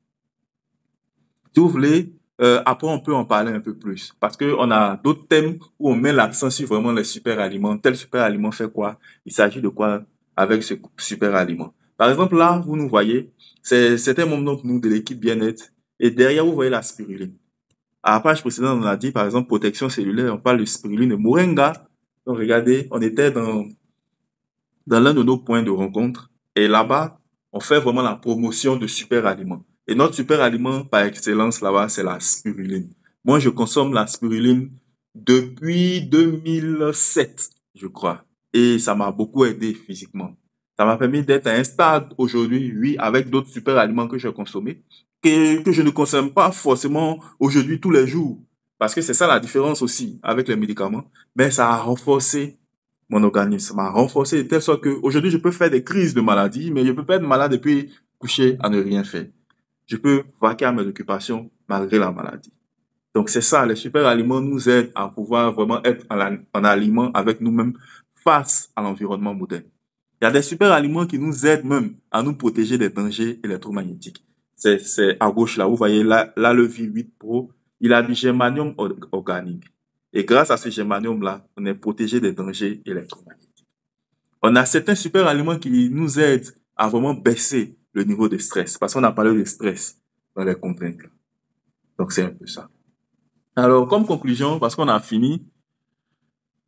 Si vous voulez, après on peut en parler un peu plus, parce qu'on a d'autres thèmes où on met l'accent sur vraiment les super aliments. Tel super aliment fait quoi? Il s'agit de quoi avec ce super aliment? Par exemple, là, vous nous voyez, c'est un membre de nous de l'équipe bien-être, et derrière, vous voyez la spiruline. À la page précédente, on a dit, par exemple, protection cellulaire, on parle de spiruline, de moringa. Donc, regardez, on était dans l'un de nos points de rencontre, et là-bas, on fait vraiment la promotion de super aliments. Et notre super aliment par excellence là-bas, c'est la spiruline. Moi, je consomme la spiruline depuis 2007, je crois. Et ça m'a beaucoup aidé physiquement. Ça m'a permis d'être à un stade aujourd'hui, oui, avec d'autres super aliments que j'ai consommés, que je ne consomme pas forcément aujourd'hui tous les jours. Parce que c'est ça la différence aussi avec les médicaments. Mais ça a renforcé mon organisme, ça m'a renforcé de telle sorte qu'aujourd'hui, je peux faire des crises de maladie, mais je peux pas être malade et puis coucher à ne rien faire. Je peux vaquer à mes occupations malgré la maladie. Donc c'est ça, les super aliments nous aident à pouvoir vraiment être en aliment avec nous-mêmes face à l'environnement moderne. Il y a des super aliments qui nous aident même à nous protéger des dangers électromagnétiques. C'est à gauche là, vous voyez là le V8 Pro, il a du germanium organique. Et grâce à ce germanium-là, on est protégé des dangers électromagnétiques. On a certains super aliments qui nous aident à vraiment baisser le niveau de stress, parce qu'on a parlé de stress dans les contraintes. Donc c'est un peu ça. Alors, comme conclusion, parce qu'on a fini,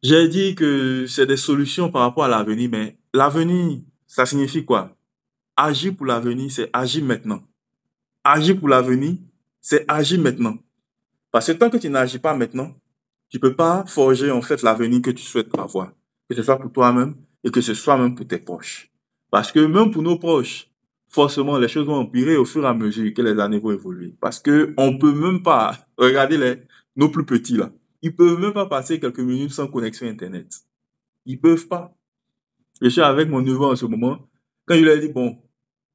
j'ai dit que c'est des solutions par rapport à l'avenir, mais l'avenir, ça signifie quoi? Agir pour l'avenir, c'est agir maintenant. Agir pour l'avenir, c'est agir maintenant. Parce que tant que tu n'agis pas maintenant, tu peux pas forger en fait l'avenir que tu souhaites avoir. Que ce soit pour toi-même et que ce soit même pour tes proches. Parce que même pour nos proches, forcément, les choses vont empirer au fur et à mesure que les années vont évoluer. Parce que on peut même pas, regardez nos plus petits là. Ils peuvent même pas passer quelques minutes sans connexion Internet. Ils peuvent pas. Je suis avec mon neveu en ce moment. Quand je lui ai dit, bon,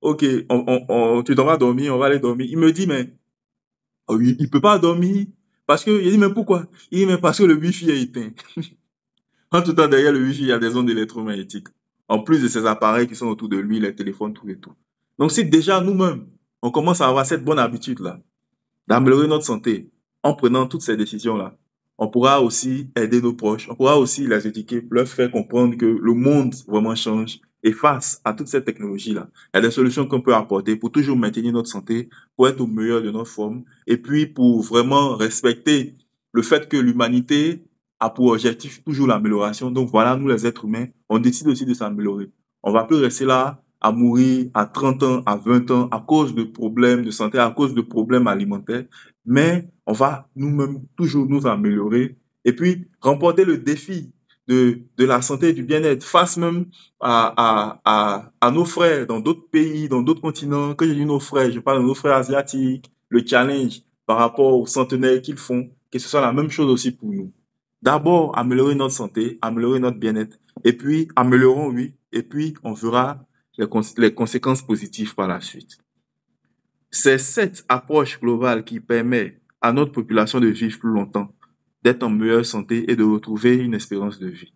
ok, tu t'en vas dormir, on va aller dormir. Il me dit, mais oh, il peut pas dormir. Parce que, il dit, mais pourquoi? Il dit, mais parce que le wifi est éteint. En tout temps, derrière le wifi, il y a des ondes électromagnétiques. En plus de ces appareils qui sont autour de lui, les téléphones, tout et tout. Donc, si déjà nous-mêmes, on commence à avoir cette bonne habitude-là, d'améliorer notre santé en prenant toutes ces décisions-là, on pourra aussi aider nos proches, on pourra aussi les éduquer, leur faire comprendre que le monde vraiment change. Et face à toute cette technologie-là, il y a des solutions qu'on peut apporter pour toujours maintenir notre santé, pour être au meilleur de notre forme, et puis pour vraiment respecter le fait que l'humanité a pour objectif toujours l'amélioration. Donc voilà, nous les êtres humains, on décide aussi de s'améliorer. On va plus rester là à mourir à 30 ans, à 20 ans, à cause de problèmes de santé, à cause de problèmes alimentaires, mais on va nous-mêmes toujours nous améliorer et puis remporter le défi de la santé et du bien-être face même à nos frères dans d'autres pays, dans d'autres continents. Que je dis nos frères, je parle de nos frères asiatiques, le challenge par rapport aux centenaires qu'ils font, que ce soit la même chose aussi pour nous. D'abord, améliorer notre santé, améliorer notre bien-être, et puis améliorons, oui, et puis on verra les conséquences positives par la suite. C'est cette approche globale qui permet à notre population de vivre plus longtemps, d'être en meilleure santé et de retrouver une espérance de vie.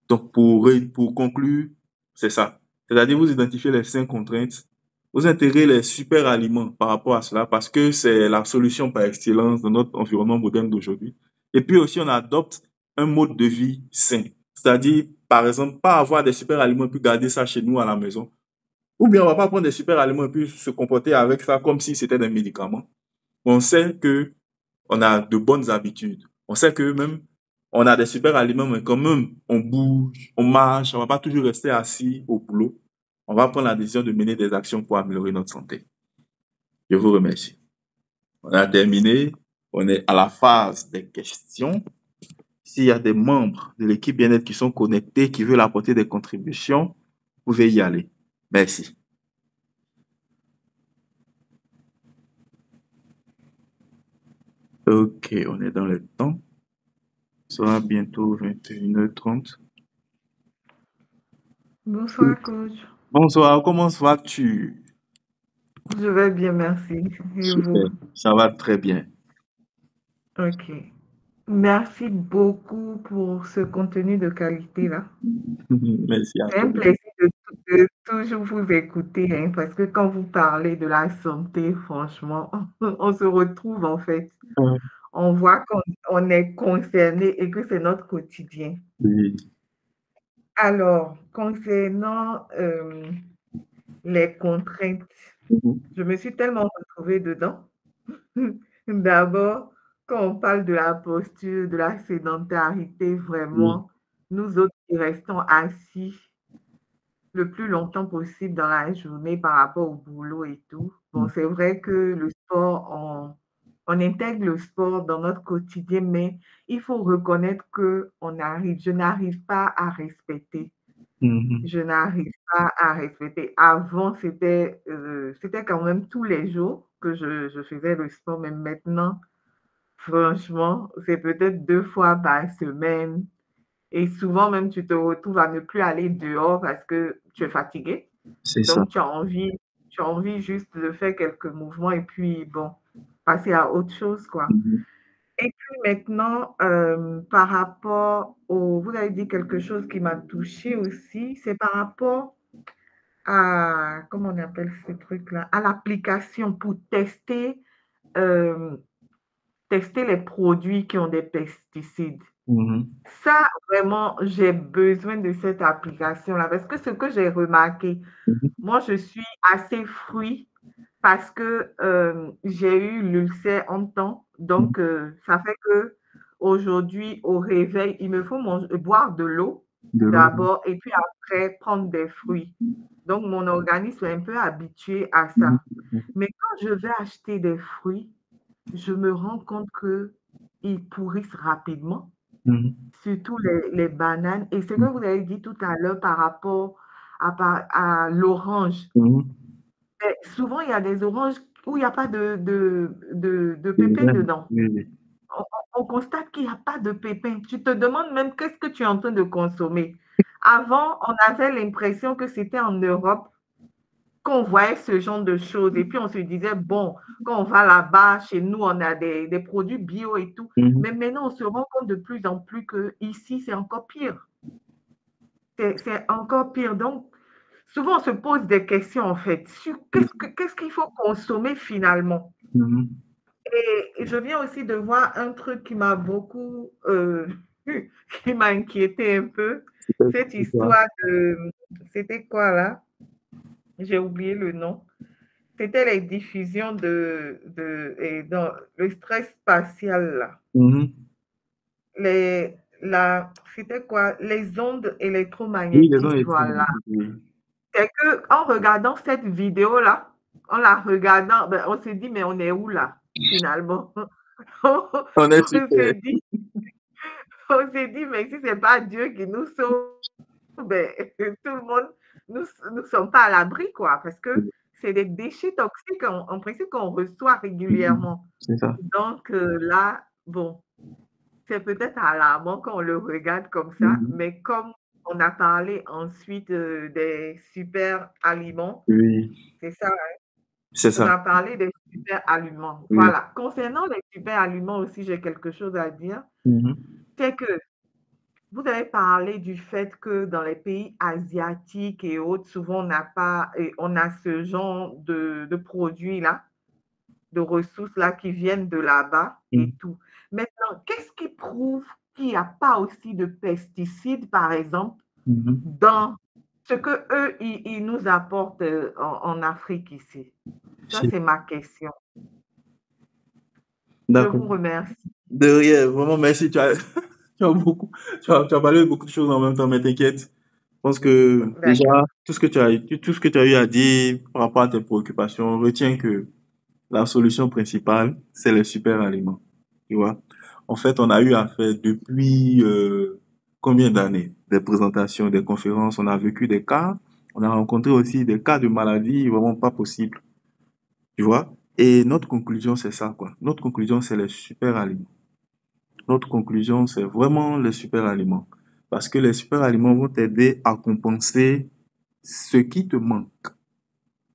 Donc, pour conclure, c'est ça. C'est-à-dire, vous identifiez les 5 contraintes, vous intégrez les super aliments par rapport à cela parce que c'est la solution par excellence dans notre environnement moderne d'aujourd'hui. Et puis aussi, on adopte un mode de vie sain. C'est-à-dire, par exemple, pas avoir des super aliments et puis garder ça chez nous à la maison. Ou bien on va pas prendre des super aliments et puis se comporter avec ça comme si c'était des médicaments. On sait que on a de bonnes habitudes. On sait que même on a des super aliments, mais quand même on bouge, on marche, on va pas toujours rester assis au boulot. On va prendre la décision de mener des actions pour améliorer notre santé. Je vous remercie. On a terminé. On est à la phase des questions. S'il y a des membres de l'équipe bien-être qui sont connectés, qui veulent apporter des contributions, vous pouvez y aller. Merci. Ok, on est dans le temps. Ce sera bientôt 21h30. Bonsoir, coach. Bonsoir, comment vas-tu? Je vais bien, merci. Et Super, vous? ça va très bien. Ok. Merci beaucoup pour ce contenu de qualité-là. Merci à C'est toi. un plaisir de toujours vous écouter, hein, parce que quand vous parlez de la santé, franchement, on se retrouve en fait. On voit qu'on est concerné et que c'est notre quotidien. Oui. Alors, concernant les contraintes, Mhm. je me suis tellement retrouvée dedans. D'abord, quand on parle de la posture, de la sédentarité, Oui. vraiment, nous autres qui restons assis, le plus longtemps possible dans la journée par rapport au boulot et tout. Bon, c'est vrai que le sport, on intègre le sport dans notre quotidien, mais il faut reconnaître que je n'arrive pas à respecter. Mhm. Je n'arrive pas à respecter. Avant, c'était quand même tous les jours que je faisais le sport, mais maintenant, franchement, c'est peut-être 2 fois par semaine. Et souvent même, tu te retrouves à ne plus aller dehors parce que tu es fatigué. C'est ça. Donc, tu as envie juste de faire quelques mouvements et puis, bon, passer à autre chose, quoi. Mhm. Et puis maintenant, par rapport vous avez dit quelque chose qui m'a touchée aussi, c'est par rapport à, comment on appelle ce truc-là, à l'application pour euh, tester les produits qui ont des pesticides. Mhm. Ça, vraiment, j'ai besoin de cette application-là parce que ce que j'ai remarqué, Mhm. moi, je suis assez fruit parce que j'ai eu l'ulcère en temps. Mhm. Donc, ça fait que aujourd'hui, au réveil, il me faut boire de l'eau De l'eau. d'abord et puis après prendre des fruits. Donc, mon organisme est un peu habitué à Mhm. ça. Mais quand je vais acheter des fruits, je me rends compte qu'ils pourrissent rapidement, Mhm. surtout les bananes. Et ce que vous avez dit tout à l'heure par rapport à l'orange. Mhm. Mais souvent, il y a des oranges où il n'y a pas de De pépins graines. dedans. Oui, oui. On constate qu'il n'y a pas de pépins. Tu te demandes même qu'est-ce que tu es en train de consommer. Avant, on avait l'impression que c'était en Europe qu'on voyait ce genre de choses. Et puis, on se disait, bon, quand on va là-bas, chez nous, on a des produits bio et tout. Mhm. Mais maintenant, on se rend compte de plus en plus que ici, c'est encore pire. C'est encore pire. Donc, souvent, on se pose des questions, en fait, sur qu'est-ce qu'il faut consommer finalement. Mhm. Et je viens aussi de voir un truc qui m'a beaucoup, qui m'a inquiété un peu. Cette C'est quoi? histoire c'était quoi là? J'ai oublié le nom. C'était les diffusions et dans le stress spatial là. Mhm. C'était quoi? Les ondes Oui, les électromagnétiques, voilà. électromagnétiques, oui. C'est que en regardant cette vidéo-là, en la regardant, ben, on s'est dit, mais on est où là, finalement? On On est s'est super. dit, on s'est dit, mais si c'est pas Dieu qui nous sauve, ben, tout le monde, nous sommes pas à l'abri, quoi, parce que c'est des déchets toxiques en principe qu'on reçoit Mhm. régulièrement. C'est ça. Donc là, bon, c'est peut-être alarmant quand on le regarde comme ça, Mhm. mais comme on a parlé ensuite des super aliments, Oui, c'est ça, c'est on ça. a parlé des super aliments. Oui. Voilà. Concernant les super aliments aussi, j'ai quelque chose à dire. Mhm. C'est que vous avez parlé du fait que dans les pays asiatiques et autres, souvent on a ce genre de produits-là, de ressources-là qui viennent de là-bas et Mhm. tout. Maintenant, qu'est-ce qui prouve qu'il n'y a pas aussi de pesticides, par exemple, Mhm. dans ce que eux ils nous apportent en Afrique ici? Ça, C'est- c'est ma question. Je D'accord. vous remercie. De rien, vraiment, merci. Tu as beaucoup, tu as parlé de beaucoup de choses en même temps, mais t'inquiète. Je pense que déjà, D'accord. tout ce que tu as eu à dire par rapport à tes préoccupations, retiens que la solution principale, c'est les super aliments. Tu vois? En fait, on a eu à faire depuis combien d'années? Des présentations, des conférences, on a vécu des cas, on a rencontré aussi des cas de maladies vraiment pas possibles. Tu vois? Et notre conclusion, c'est ça, quoi. Notre conclusion, c'est les super aliments. Notre conclusion, c'est vraiment les super aliments. Parce que les super aliments vont t'aider à compenser ce qui te manque.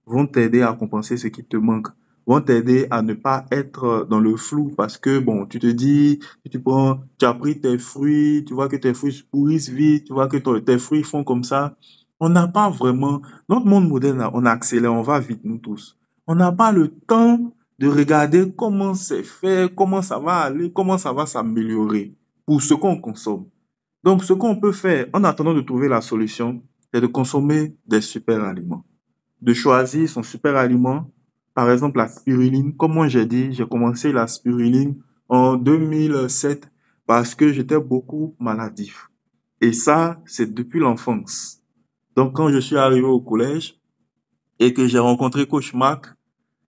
Vont t'aider à compenser ce qui te manque. Vont t'aider à ne pas être dans le flou. Parce que, bon, tu te dis, tu as pris tes fruits, tu vois que tes fruits se pourrissent vite, tu vois que tes fruits font comme ça. On n'a pas vraiment, notre monde moderne, là, on accélère, on va vite, nous tous. On n'a pas le temps de regarder comment c'est fait, comment ça va aller, comment ça va s'améliorer pour ce qu'on consomme. Donc, ce qu'on peut faire en attendant de trouver la solution, c'est de consommer des super aliments, de choisir son super aliment. Par exemple, la spiruline. Comme moi j'ai dit, j'ai commencé la spiruline en 2007 parce que j'étais beaucoup maladif. Et ça, c'est depuis l'enfance. Donc, quand je suis arrivé au collège et que j'ai rencontré Coach Mac,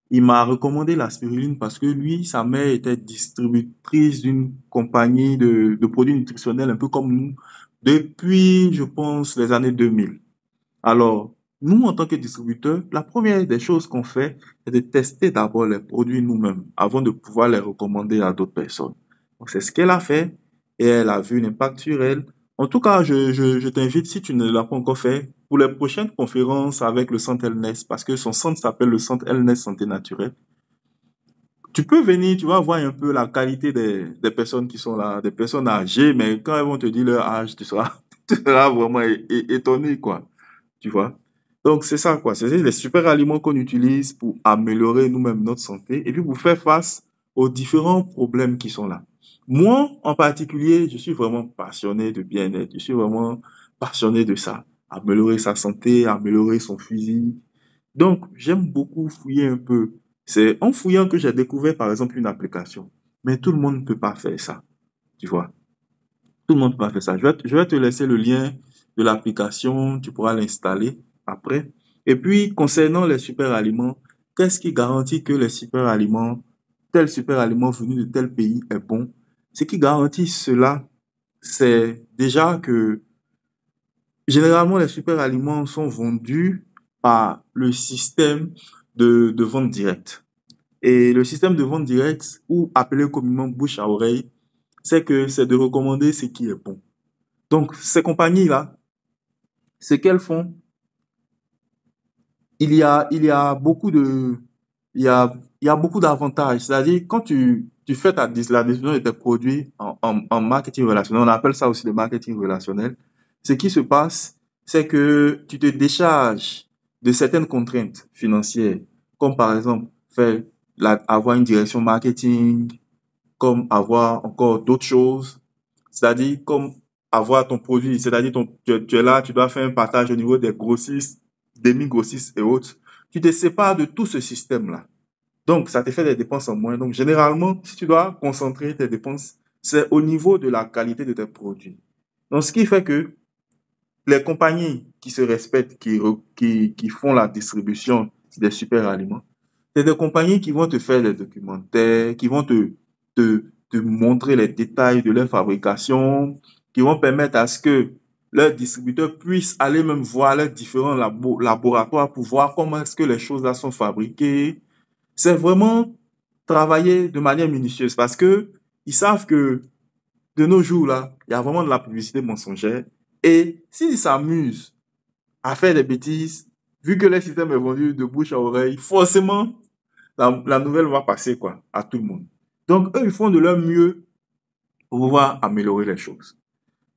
il m'a recommandé la spiruline parce que lui, sa mère était distributrice d'une compagnie de produits nutritionnels un peu comme nous depuis, je pense, les années 2000. Alors, nous, en tant que distributeurs, la première des choses qu'on fait, c'est de tester d'abord les produits nous-mêmes avant de pouvoir les recommander à d'autres personnes. Donc, c'est ce qu'elle a fait et elle a vu un impact sur elle. En tout cas, je t'invite, si tu ne l'as pas encore fait, pour les prochaines conférences avec le Centre Elness, parce que son centre s'appelle le Centre Elness Santé Naturelle. Tu peux venir, tu vas voir un peu la qualité des personnes qui sont là, des personnes âgées, mais quand elles vont te dire leur âge, tu seras vraiment étonné, quoi. Tu vois? Donc, c'est ça, quoi. C'est les super aliments qu'on utilise pour améliorer nous-mêmes notre santé et puis pour faire face aux différents problèmes qui sont là. Moi, en particulier, je suis vraiment passionné de bien-être. Je suis vraiment passionné de ça. Améliorer sa santé, améliorer son physique. Donc, j'aime beaucoup fouiller un peu. C'est en fouillant que j'ai découvert, par exemple, une application. Mais tout le monde ne peut pas faire ça. Tu vois? Tout le monde peut faire ça. Je vais te laisser le lien de l'application. Tu pourras l'installer après. Et puis, concernant les super aliments, qu'est-ce qui garantit que les super aliments, tel super aliment venu de tel pays est bon? Ce qui garantit cela, c'est déjà que généralement, les super aliments sont vendus par le système de vente directe. Et le système de vente directe, ou appelé communément bouche à oreille, c'est de recommander ce qui est bon. Donc, ces compagnies-là, ce qu'elles font, il y a beaucoup de, il y a beaucoup d'avantages. C'est-à-dire, quand tu fais la distribution de tes produits en marketing relationnel, on appelle ça aussi le marketing relationnel, ce qui se passe, c'est que tu te décharges de certaines contraintes financières, comme par exemple, avoir une direction marketing, comme avoir encore d'autres choses, c'est-à-dire comme avoir ton produit, c'est-à-dire tu es là, tu dois faire un partage au niveau des grossistes, demi-grossistes et autres. Tu te sépares de tout ce système-là. Donc, ça te fait des dépenses en moins. Donc, généralement, si tu dois concentrer tes dépenses, c'est au niveau de la qualité de tes produits. Donc, ce qui fait que les compagnies qui se respectent, qui font la distribution des super aliments, c'est des compagnies qui vont te faire des documentaires, qui vont te montrer les détails de leur fabrication, qui vont permettre à ce que leurs distributeurs puissent aller même voir leurs différents laboratoires pour voir comment est-ce que les choses là sont fabriquées. C'est vraiment travailler de manière minutieuse parce que ils savent que de nos jours là, il y a vraiment de la publicité mensongère et s'ils s'amusent à faire des bêtises, vu que le système est vendu de bouche à oreille, forcément la nouvelle va passer quoi, à tout le monde. Donc, eux, ils font de leur mieux pour pouvoir améliorer les choses.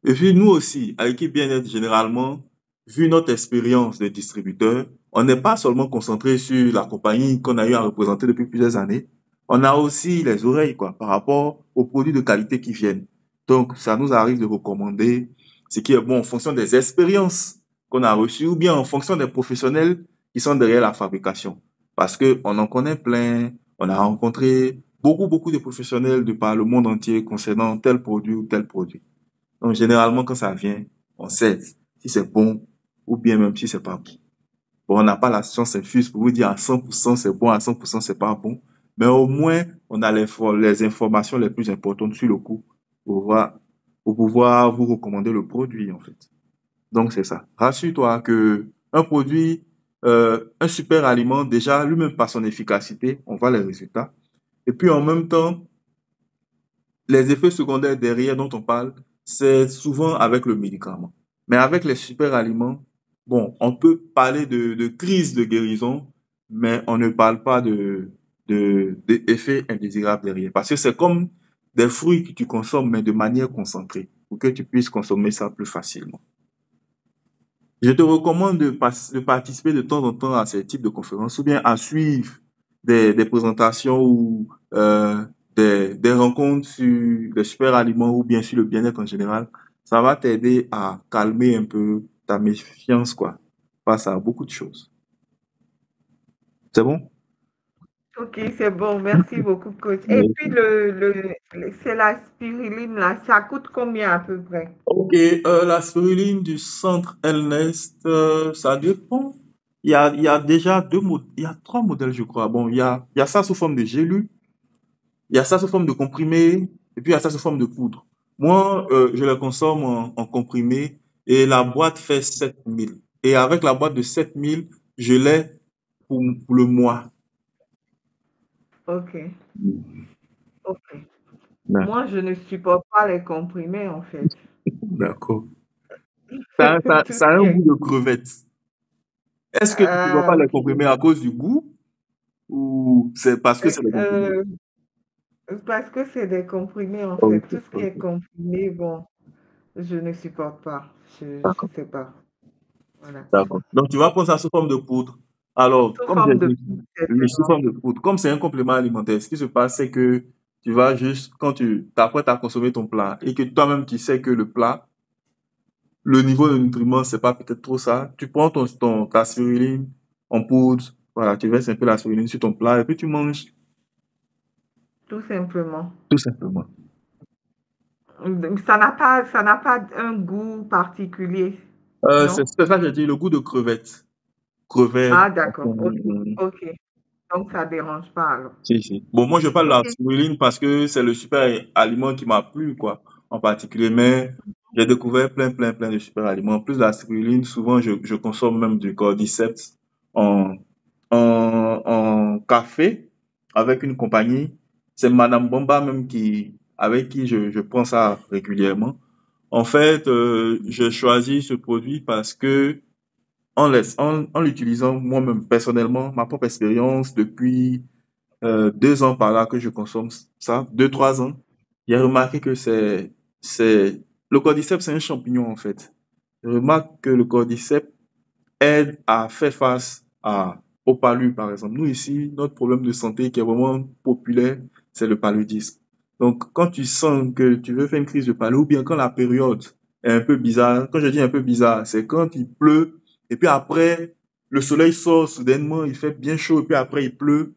Et puis, nous aussi, à l'équipe bien-être, généralement, vu notre expérience de distributeur, on n'est pas seulement concentré sur la compagnie qu'on a eu à représenter depuis plusieurs années. On a aussi les oreilles, quoi, par rapport aux produits de qualité qui viennent. Donc, ça nous arrive de recommander ce qui est bon en fonction des expériences qu'on a reçues ou bien en fonction des professionnels qui sont derrière la fabrication. Parce que on en connaît plein, on a rencontré beaucoup de professionnels de par le monde entier concernant tel produit ou tel produit. Donc, généralement, quand ça vient, on sait si c'est bon ou bien même si c'est pas bon. Bon, on n'a pas la science infuse pour vous dire à 100% c'est bon, à 100% c'est pas bon. Mais au moins, on a les informations les plus importantes sur le coup pour pour pouvoir vous recommander le produit, en fait. Donc, c'est ça. Rassure-toi que un produit, un super aliment, déjà, lui-même par son efficacité, on voit les résultats. Et puis, en même temps, les effets secondaires derrière dont on parle, c'est souvent avec le médicament. Mais avec les super aliments, bon, on peut parler de crise de guérison, mais on ne parle pas d'effets indésirables derrière. Parce que c'est comme des fruits que tu consommes, mais de manière concentrée, pour que tu puisses consommer ça plus facilement. Je te recommande de participer de temps en temps à ces types de conférences ou bien à suivre des présentations ou des rencontres sur les super aliments ou bien sur le bien-être en général. Ça va t'aider à calmer un peu ta méfiance, quoi, face à beaucoup de choses. C'est bon? Ok, c'est bon. Merci beaucoup, coach. Et puis, c'est la spiruline, là. Ça coûte combien à peu près? Ok, la spiruline du centre Ernest, ça dépend. Il y a déjà il y a trois modèles, je crois. Bon, il y a ça sous forme de gélule, il y a ça sous forme de comprimé, et puis il y a ça sous forme de poudre. Moi, je le consomme en comprimé, et la boîte fait 7 000. Et avec la boîte de 7 000, je l'ai pour le mois. Ok, ok. D'accord. Moi, je ne supporte pas les comprimés, en fait. D'accord. Ça, ça, Tout ça ce a un qui est... goût de crevette. Est-ce que tu ne vois pas les Ok. comprimés à cause du goût ou c'est parce que Euh, c'est les comprimés? euh, Parce que c'est des comprimés, en fait. Ok, Tout ce qui est ok. comprimé, bon, je ne supporte pas. Je D'accord, sais pas. Voilà. d'accord. Donc, tu vas prendre ça sous forme de poudre. Alors, Sous comme j'ai forme de dit, poudre, oui, sous certainement. forme de poudre, comme c'est un complément alimentaire, ce qui se passe, c'est que tu vas juste, quand tu t'apprêtes à consommer ton plat et que toi-même, tu sais que le plat, le niveau de nutriments, c'est pas peut-être trop ça, tu prends ta spiruline en poudre, voilà, tu verses un peu la spiruline sur ton plat et puis tu manges, Tout simplement. tout simplement. Ça n'a pas un goût particulier, C'est non? c'est ça que j'ai dit, le goût de crevette. Crevette. Ah, d'accord. Ok. Ok. Donc, ça dérange pas, alors. Si, si. Bon, moi, je parle de la Ok. spiruline parce que c'est le super aliment qui m'a plu, quoi, en particulier. Mais j'ai découvert plein, plein, plein de super aliments. En plus de la spiruline, souvent, je consomme même du cordyceps en, en café avec une compagnie. C'est Madame Bomba même avec qui je prends ça régulièrement. En fait, j'ai choisi ce produit parce que en l'utilisant moi-même personnellement, ma propre expérience depuis 2 ans par là que je consomme ça, 2, 3 ans, j'ai remarqué que le cordyceps, c'est un champignon en fait. Je remarque que le cordyceps aide à faire face au palu, par exemple. Nous ici, notre problème de santé qui est vraiment populaire, c'est le paludisme. Donc, quand tu sens que tu veux faire une crise de palu, ou bien quand la période est un peu bizarre, quand je dis un peu bizarre, c'est quand il pleut, et puis après, le soleil sort soudainement, il fait bien chaud, et puis après, il pleut.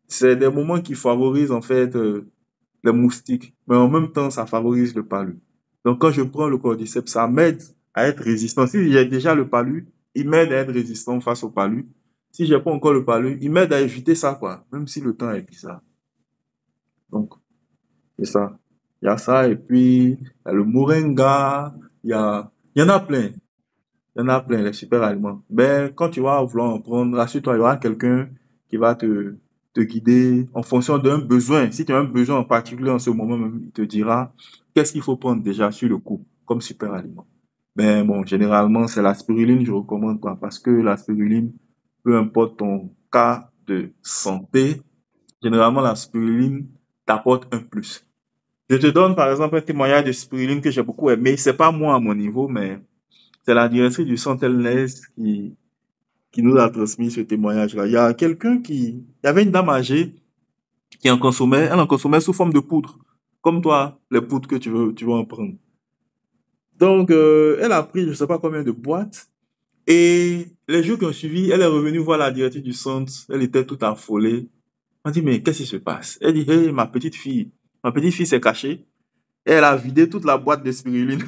C'est des moments qui favorisent en fait les moustiques, mais en même temps, ça favorise le palu. Donc, quand je prends le cordyceps, ça m'aide à être résistant. Si j'ai déjà le palu, il m'aide à être résistant face au palu. Si j'ai pas encore le palu, il m'aide à éviter ça, quoi, même si le temps est bizarre. Donc, c'est ça. Il y a ça, et puis, il y a le moringa, il y en a plein. Il y en a plein, les super aliments. Mais quand tu vas vouloir en prendre, rassure-toi, il y aura quelqu'un qui va te guider en fonction d'un besoin. Si tu as un besoin en particulier en ce moment même, il te dira qu'est-ce qu'il faut prendre déjà sur le coup comme super aliment. Mais bon, généralement, c'est la spiruline, je recommande quoi, parce que la spiruline, peu importe ton cas de santé, généralement, la spiruline t'apporte un plus. Je te donne par exemple un témoignage de spiruline que j'ai beaucoup aimé. C'est pas moi à mon niveau, mais c'est la directrice du Centre Elnès qui nous a transmis ce témoignage-là. Il y avait une dame âgée elle en consommait sous forme de poudre. Comme toi, les poudres que tu veux en prendre. Donc, elle a pris je ne sais pas combien de boîtes. Et les jours qui ont suivi, elle est revenue voir la directrice du centre. Elle était toute affolée. On dit, mais qu'est-ce qui se passe? Elle dit, hey, ma petite fille s'est cachée. Et elle a vidé toute la boîte de spiruline.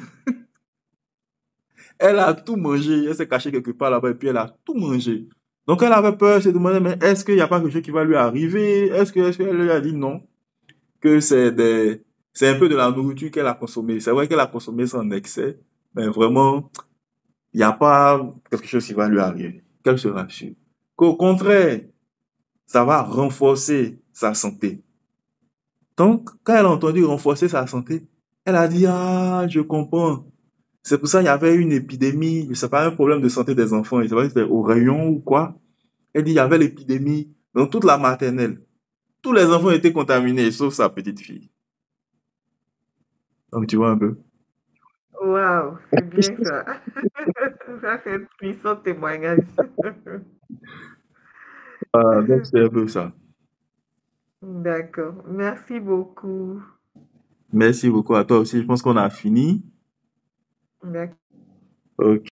Elle a tout mangé. Elle s'est cachée quelque part là-bas et puis elle a tout mangé. Donc elle avait peur, elle se demandait, mais est-ce qu'il n'y a pas quelque chose qui va lui arriver? Est-ce qu'elle lui a dit non? Que c'est un peu de la nourriture qu'elle a consommée. C'est vrai qu'elle a consommé ça en excès, mais vraiment, il n'y a pas quelque chose qui va lui arriver. Qu'elle se rassure. Qu'au contraire, ça va renforcer sa santé. Donc, quand elle a entendu renforcer sa santé, elle a dit, ah, je comprends. C'est pour ça qu'il y avait une épidémie, je sais pas, un problème de santé des enfants, je sais pas si c'était au rayon ou quoi. Elle dit, il y avait l'épidémie dans toute la maternelle. Tous les enfants étaient contaminés, sauf sa petite fille. Donc, tu vois un peu. Waouh, c'est bien ça. Ça, c'est un puissant témoignage. Donc, c'est un peu ça. D'accord. Merci beaucoup. Merci beaucoup à toi aussi. Je pense qu'on a fini. D'accord. Ok.